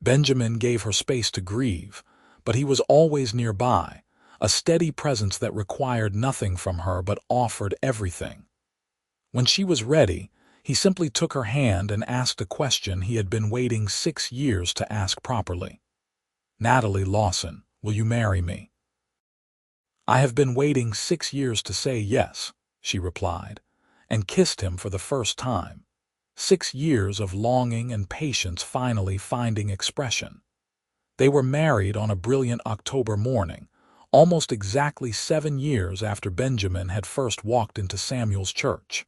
Benjamin gave her space to grieve, but he was always nearby, a steady presence that required nothing from her but offered everything. When she was ready, he simply took her hand and asked a question he had been waiting 6 years to ask properly. "Natalie Lawson, will you marry me?" "I have been waiting 6 years to say yes," she replied, and kissed him for the first time. 6 years of longing and patience finally finding expression. They were married on a brilliant October morning, almost exactly 7 years after Benjamin had first walked into Samuel's church.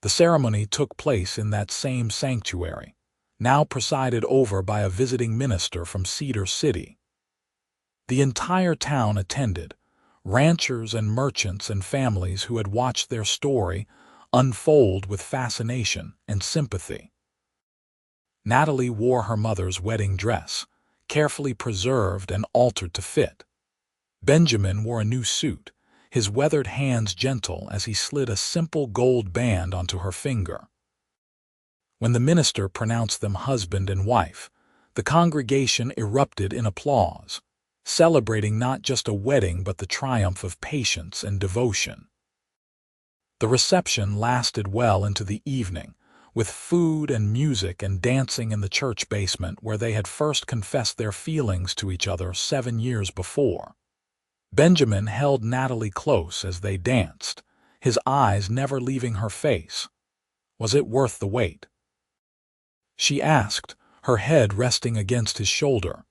The ceremony took place in that same sanctuary, now presided over by a visiting minister from Cedar City. The entire town attended, ranchers and merchants and families who had watched their story unfold with fascination and sympathy. Natalie wore her mother's wedding dress, carefully preserved and altered to fit. Benjamin wore a new suit, his weathered hands gentle as he slid a simple gold band onto her finger. When the minister pronounced them husband and wife, the congregation erupted in applause, celebrating not just a wedding but the triumph of patience and devotion. The reception lasted well into the evening, with food and music and dancing in the church basement where they had first confessed their feelings to each other 7 years before. Benjamin held Natalie close as they danced, his eyes never leaving her face. Was it worth the wait? She asked, her head resting against his shoulder.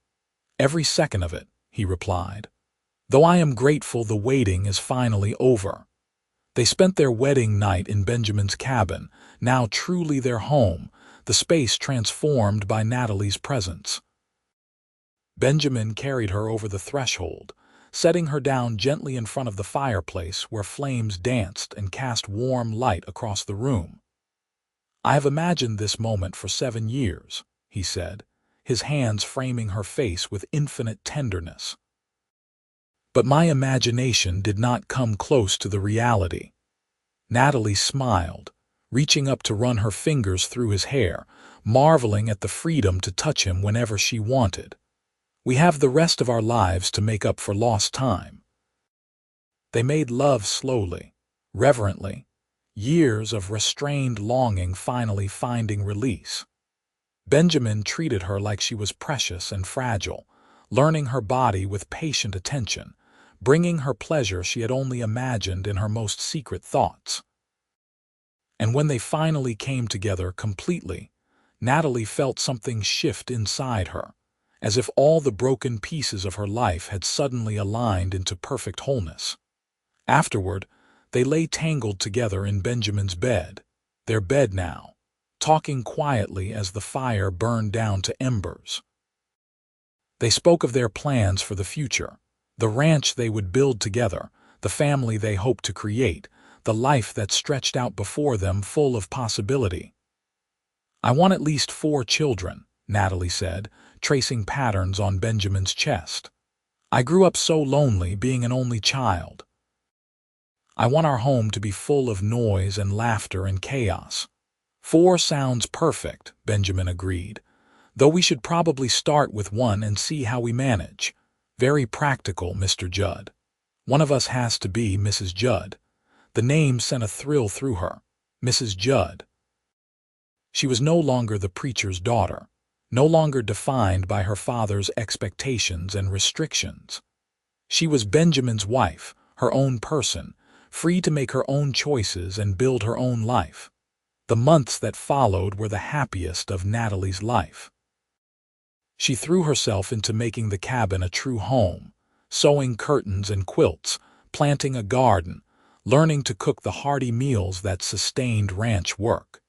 Every second of it, he replied. Though I am grateful the waiting is finally over. They spent their wedding night in Benjamin's cabin, now truly their home, the space transformed by Natalie's presence. Benjamin carried her over the threshold, setting her down gently in front of the fireplace where flames danced and cast warm light across the room. I have imagined this moment for 7 years, he said, his hands framing her face with infinite tenderness. But my imagination did not come close to the reality. Natalie smiled, reaching up to run her fingers through his hair, marveling at the freedom to touch him whenever she wanted. We have the rest of our lives to make up for lost time. They made love slowly, reverently, years of restrained longing finally finding release. Benjamin treated her like she was precious and fragile, learning her body with patient attention, bringing her pleasure she had only imagined in her most secret thoughts. And when they finally came together completely, Natalie felt something shift inside her, as if all the broken pieces of her life had suddenly aligned into perfect wholeness. Afterward, they lay tangled together in Benjamin's bed, their bed now, talking quietly as the fire burned down to embers. They spoke of their plans for the future, the ranch they would build together, the family they hoped to create, the life that stretched out before them full of possibility. I want at least 4 children, Natalie said, tracing patterns on Benjamin's chest. I grew up so lonely being an only child. I want our home to be full of noise and laughter and chaos. 4 sounds perfect, Benjamin agreed, though we should probably start with 1 and see how we manage. Very practical, Mr. Judd. One of us has to be Mrs. Judd. The name sent a thrill through her. Mrs. Judd. She was no longer the preacher's daughter, no longer defined by her father's expectations and restrictions. She was Benjamin's wife, her own person, free to make her own choices and build her own life. The months that followed were the happiest of Natalie's life. She threw herself into making the cabin a true home, sewing curtains and quilts, planting a garden, learning to cook the hearty meals that sustained ranch work.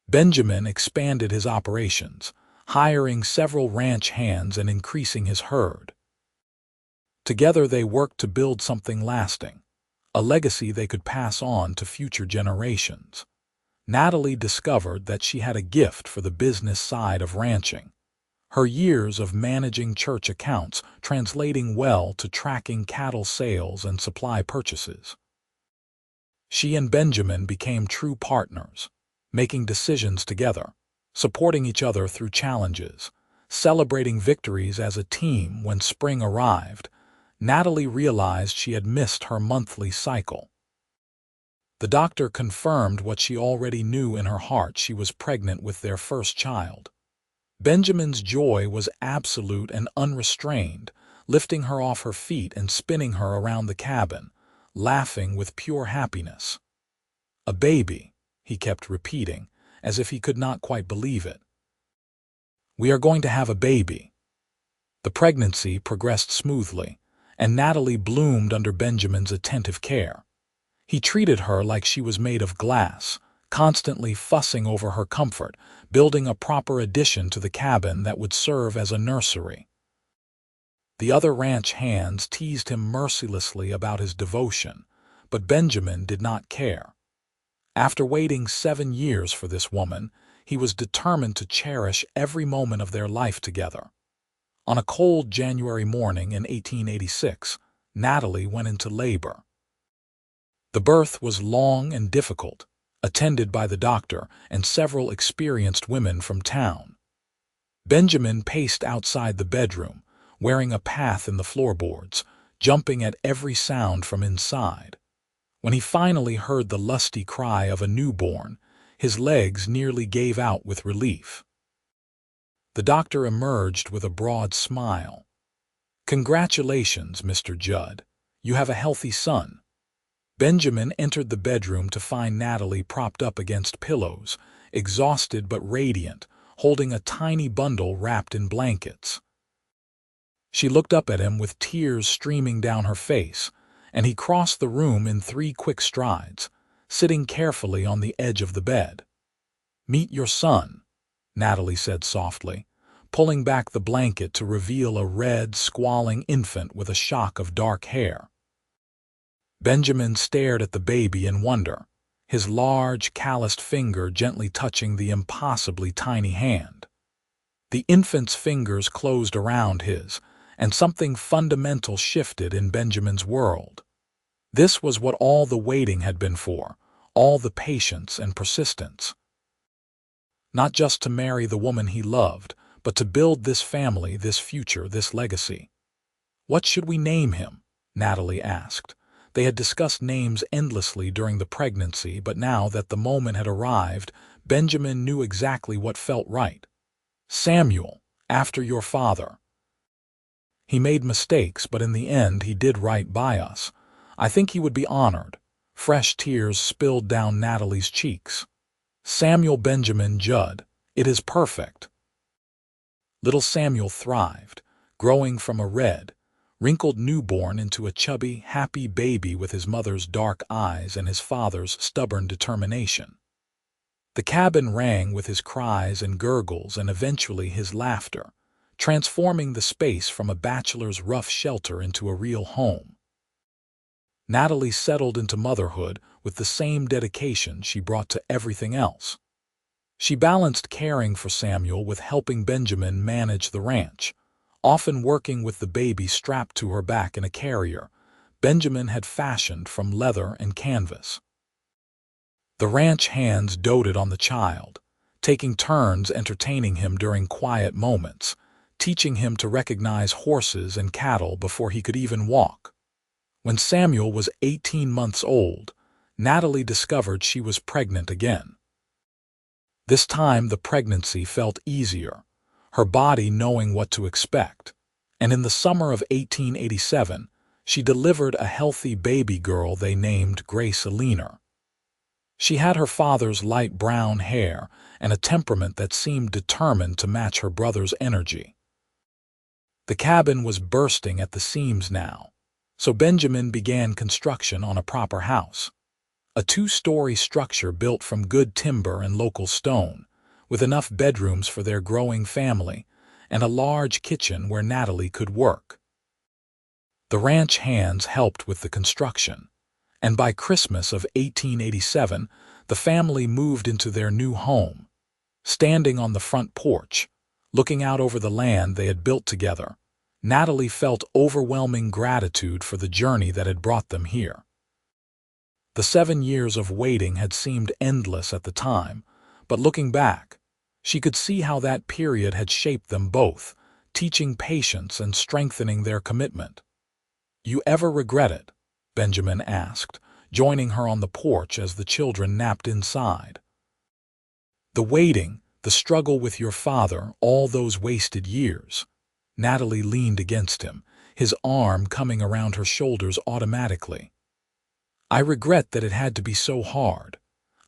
Benjamin expanded his operations, hiring several ranch hands and increasing his herd. Together they worked to build something lasting, a legacy they could pass on to future generations. Natalie discovered that she had a gift for the business side of ranching. Her years of managing church accounts translating well to tracking cattle sales and supply purchases. She and Benjamin became true partners, making decisions together, supporting each other through challenges, celebrating victories as a team. When spring arrived, Natalie realized she had missed her monthly cycle. The doctor confirmed what she already knew in her heart: she was pregnant with their first child. Benjamin's joy was absolute and unrestrained, lifting her off her feet and spinning her around the cabin, laughing with pure happiness. "A baby," he kept repeating, as if he could not quite believe it. "We are going to have a baby." The pregnancy progressed smoothly, and Natalie bloomed under Benjamin's attentive care. He treated her like she was made of glass, constantly fussing over her comfort, building a proper addition to the cabin that would serve as a nursery. The other ranch hands teased him mercilessly about his devotion, but Benjamin did not care. After waiting 7 years for this woman, he was determined to cherish every moment of their life together. On a cold January morning in 1886, Natalie went into labor. The birth was long and difficult, attended by the doctor and several experienced women from town. Benjamin paced outside the bedroom, wearing a path in the floorboards, jumping at every sound from inside. When he finally heard the lusty cry of a newborn, his legs nearly gave out with relief. The doctor emerged with a broad smile. "Congratulations, Mr. Judd. You have a healthy son." Benjamin entered the bedroom to find Natalie propped up against pillows, exhausted but radiant, holding a tiny bundle wrapped in blankets. She looked up at him with tears streaming down her face, and he crossed the room in 3 quick strides, sitting carefully on the edge of the bed. "Meet your son," Natalie said softly, pulling back the blanket to reveal a red, squalling infant with a shock of dark hair. Benjamin stared at the baby in wonder, his large, calloused finger gently touching the impossibly tiny hand. The infant's fingers closed around his, and something fundamental shifted in Benjamin's world. This was what all the waiting had been for, all the patience and persistence. Not just to marry the woman he loved, but to build this family, this future, this legacy. "What should we name him?" Natalie asked. They had discussed names endlessly during the pregnancy, but now that the moment had arrived, Benjamin knew exactly what felt right. "Samuel, after your father." "He made mistakes, but in the end he did right by us. I think he would be honored." Fresh tears spilled down Natalie's cheeks. "Samuel Benjamin Judd. It is perfect." Little Samuel thrived, growing from a red, wrinkled newborn into a chubby, happy baby with his mother's dark eyes and his father's stubborn determination. The cabin rang with his cries and gurgles and eventually his laughter, transforming the space from a bachelor's rough shelter into a real home. Natalie settled into motherhood with the same dedication she brought to everything else. She balanced caring for Samuel with helping Benjamin manage the ranch, often working with the baby strapped to her back in a carrier Benjamin had fashioned from leather and canvas. The ranch hands doted on the child, taking turns entertaining him during quiet moments, teaching him to recognize horses and cattle before he could even walk. When Samuel was 18 months old, Natalie discovered she was pregnant again. This time the pregnancy felt easier, her body knowing what to expect, and in the summer of 1887, she delivered a healthy baby girl they named Grace Alina. She had her father's light brown hair and a temperament that seemed determined to match her brother's energy. The cabin was bursting at the seams now, so Benjamin began construction on a proper house. A 2-story structure built from good timber and local stone, with enough bedrooms for their growing family, and a large kitchen where Natalie could work. The ranch hands helped with the construction, and by Christmas of 1887, the family moved into their new home. Standing on the front porch, looking out over the land they had built together, Natalie felt overwhelming gratitude for the journey that had brought them here. The 7 years of waiting had seemed endless at the time, but looking back, she could see how that period had shaped them both, teaching patience and strengthening their commitment. "You ever regret it?" Benjamin asked, joining her on the porch as the children napped inside. "The waiting, the struggle with your father, all those wasted years." Natalie leaned against him, his arm coming around her shoulders automatically. "I regret that it had to be so hard.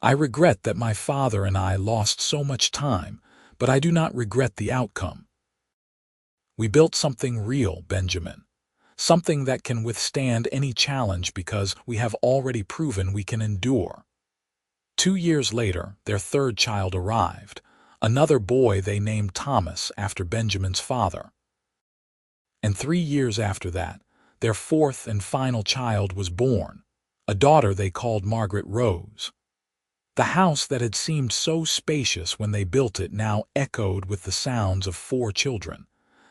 I regret that my father and I lost so much time, but I do not regret the outcome. We built something real, Benjamin. Something that can withstand any challenge because we have already proven we can endure." 2 years later, their 3rd child arrived, another boy they named Thomas after Benjamin's father. And 3 years after that, their 4th and final child was born, a daughter they called Margaret Rose. The house that had seemed so spacious when they built it now echoed with the sounds of 4 children,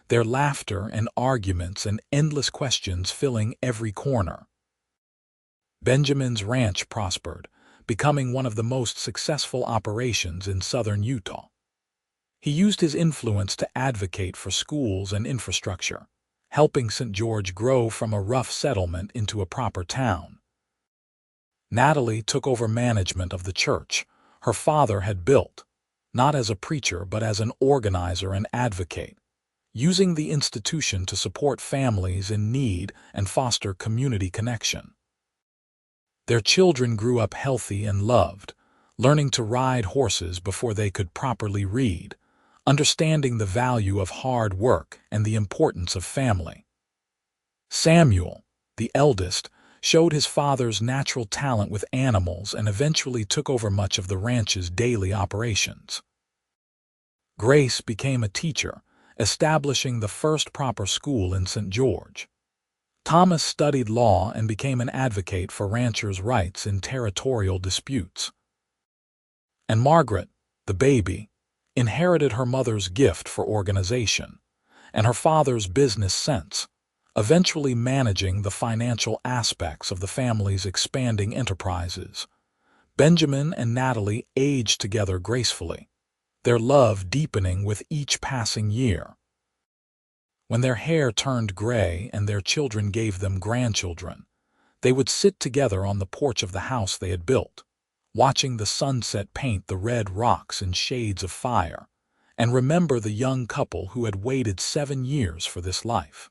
their laughter and arguments and endless questions filling every corner. Benjamin's ranch prospered, becoming one of the most successful operations in southern Utah. He used his influence to advocate for schools and infrastructure, helping St. George grow from a rough settlement into a proper town. Natalie took over management of the church her father had built, not as a preacher but as an organizer and advocate, using the institution to support families in need and foster community connection. Their children grew up healthy and loved, learning to ride horses before they could properly read, understanding the value of hard work and the importance of family. Samuel, the eldest, showed his father's natural talent with animals and eventually took over much of the ranch's daily operations. Grace became a teacher, establishing the first proper school in St. George. Thomas studied law and became an advocate for ranchers' rights in territorial disputes. And Margaret, the baby, inherited her mother's gift for organization and her father's business sense, eventually managing the financial aspects of the family's expanding enterprises. Benjamin and Natalie aged together gracefully, their love deepening with each passing year. When their hair turned gray and their children gave them grandchildren, they would sit together on the porch of the house they had built, watching the sunset paint the red rocks in shades of fire, and remember the young couple who had waited 7 years for this life.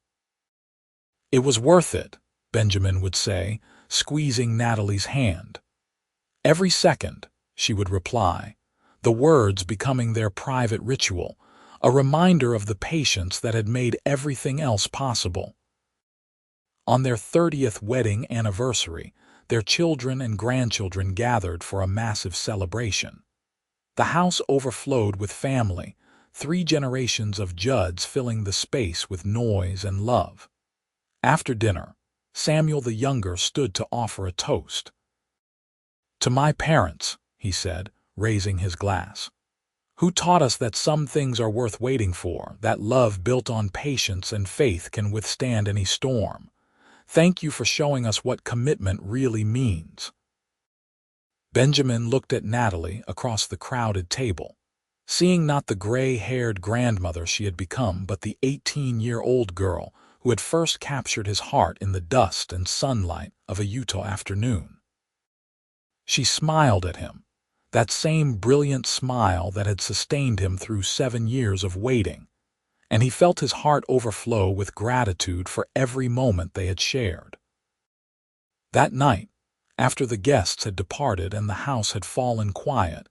"It was worth it," Benjamin would say, squeezing Natalie's hand. "Every second," she would reply, the words becoming their private ritual, a reminder of the patience that had made everything else possible. On their 30th wedding anniversary, their children and grandchildren gathered for a massive celebration. The house overflowed with family, 3 generations of Judds filling the space with noise and love. After dinner, Samuel the younger stood to offer a toast. "To my parents," he said, raising his glass, "who taught us that some things are worth waiting for, that love built on patience and faith can withstand any storm. Thank you for showing us what commitment really means." Benjamin looked at Natalie across the crowded table, seeing not the gray-haired grandmother she had become but the 18-year-old girl who had first captured his heart in the dust and sunlight of a Utah afternoon. She smiled at him, that same brilliant smile that had sustained him through 7 years of waiting, and he felt his heart overflow with gratitude for every moment they had shared. That night, after the guests had departed and the house had fallen quiet,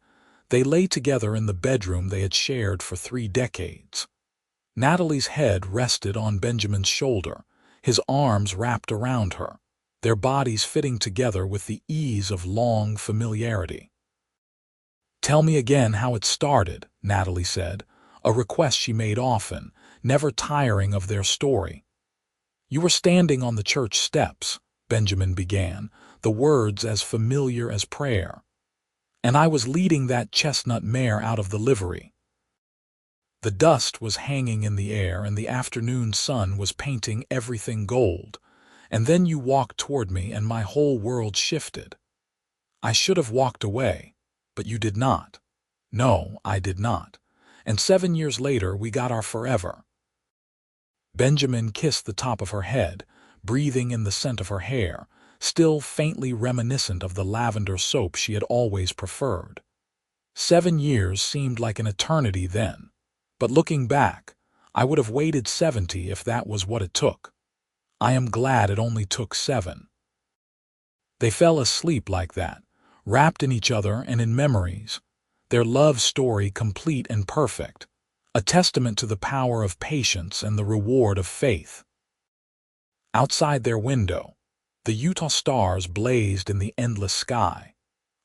they lay together in the bedroom they had shared for 3 decades. Natalie's head rested on Benjamin's shoulder, his arms wrapped around her, their bodies fitting together with the ease of long familiarity. "Tell me again how it started," Natalie said, a request she made often, never tiring of their story. "You were standing on the church steps," Benjamin began, the words as familiar as prayer, "and I was leading that chestnut mare out of the livery. The dust was hanging in the air and the afternoon sun was painting everything gold, and then you walked toward me and my whole world shifted. I should have walked away, but you did not. No, I did not. And 7 years later we got our forever." Benjamin kissed the top of her head, breathing in the scent of her hair, still faintly reminiscent of the lavender soap she had always preferred. 7 years seemed like an eternity then, but looking back, I would have waited 70 if that was what it took. I am glad it only took 7. They fell asleep like that, wrapped in each other and in memories, their love story complete and perfect, a testament to the power of patience and the reward of faith. Outside their window, the Utah stars blazed in the endless sky,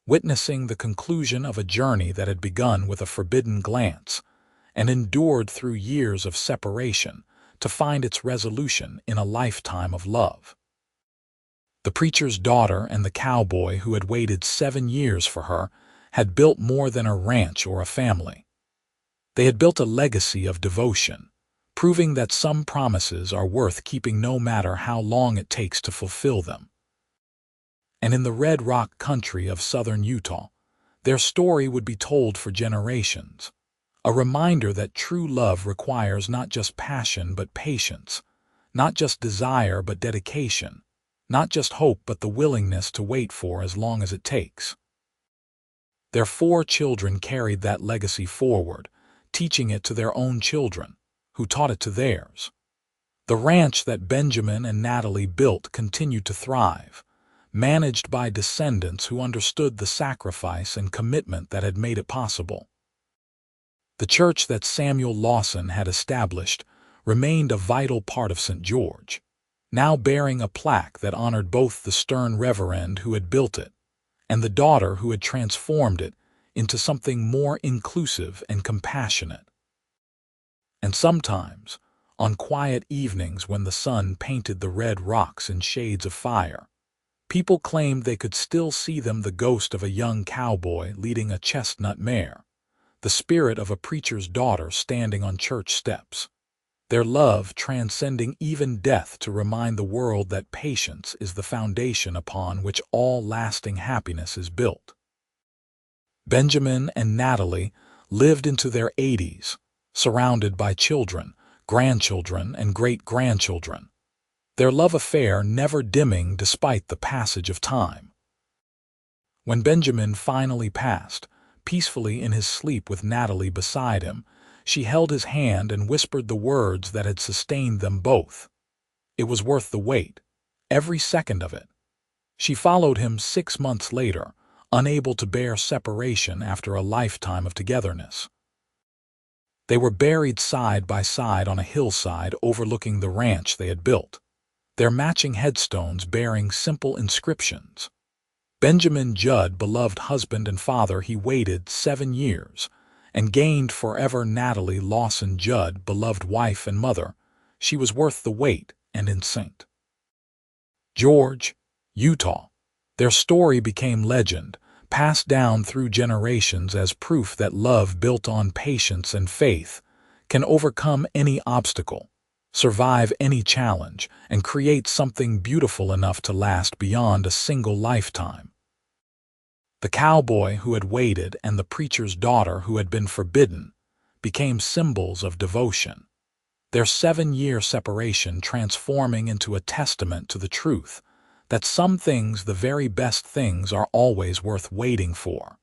witnessing the conclusion of a journey that had begun with a forbidden glance and endured through years of separation to find its resolution in a lifetime of love. The preacher's daughter and the cowboy who had waited 7 years for her had built more than a ranch or a family. They had built a legacy of devotion, proving that some promises are worth keeping no matter how long it takes to fulfill them. And in the Red Rock country of southern Utah, their story would be told for generations, a reminder that true love requires not just passion but patience, not just desire but dedication, Not just hope, but the willingness to wait for as long as it takes. Their 4 children carried that legacy forward, teaching it to their own children, who taught it to theirs. The ranch that Benjamin and Natalie built continued to thrive, managed by descendants who understood the sacrifice and commitment that had made it possible. The church that Samuel Lawson had established remained a vital part of St. George, now bearing a plaque that honored both the stern reverend who had built it and the daughter who had transformed it into something more inclusive and compassionate. And sometimes, on quiet evenings when the sun painted the red rocks in shades of fire, people claimed they could still see them, the ghost of a young cowboy leading a chestnut mare, the spirit of a preacher's daughter standing on church steps, their love transcending even death to remind the world that patience is the foundation upon which all lasting happiness is built. Benjamin and Natalie lived into their 80s, surrounded by children, grandchildren, and great-grandchildren, their love affair never dimming despite the passage of time. When Benjamin finally passed, peacefully in his sleep with Natalie beside him, she held his hand and whispered the words that had sustained them both. It was worth the wait, every second of it. She followed him 6 months later, unable to bear separation after a lifetime of togetherness. They were buried side by side on a hillside overlooking the ranch they had built, their matching headstones bearing simple inscriptions. Benjamin Judd, beloved husband and father, he waited 7 years, and gained forever. Natalie Lawson Judd, beloved wife and mother, she was worth the wait and in St. George, Utah. Their story became legend, passed down through generations as proof that love built on patience and faith can overcome any obstacle, survive any challenge, and create something beautiful enough to last beyond a single lifetime. The cowboy who had waited and the preacher's daughter who had been forbidden became symbols of devotion, their 7-year separation transforming into a testament to the truth that some things, the very best things, are always worth waiting for.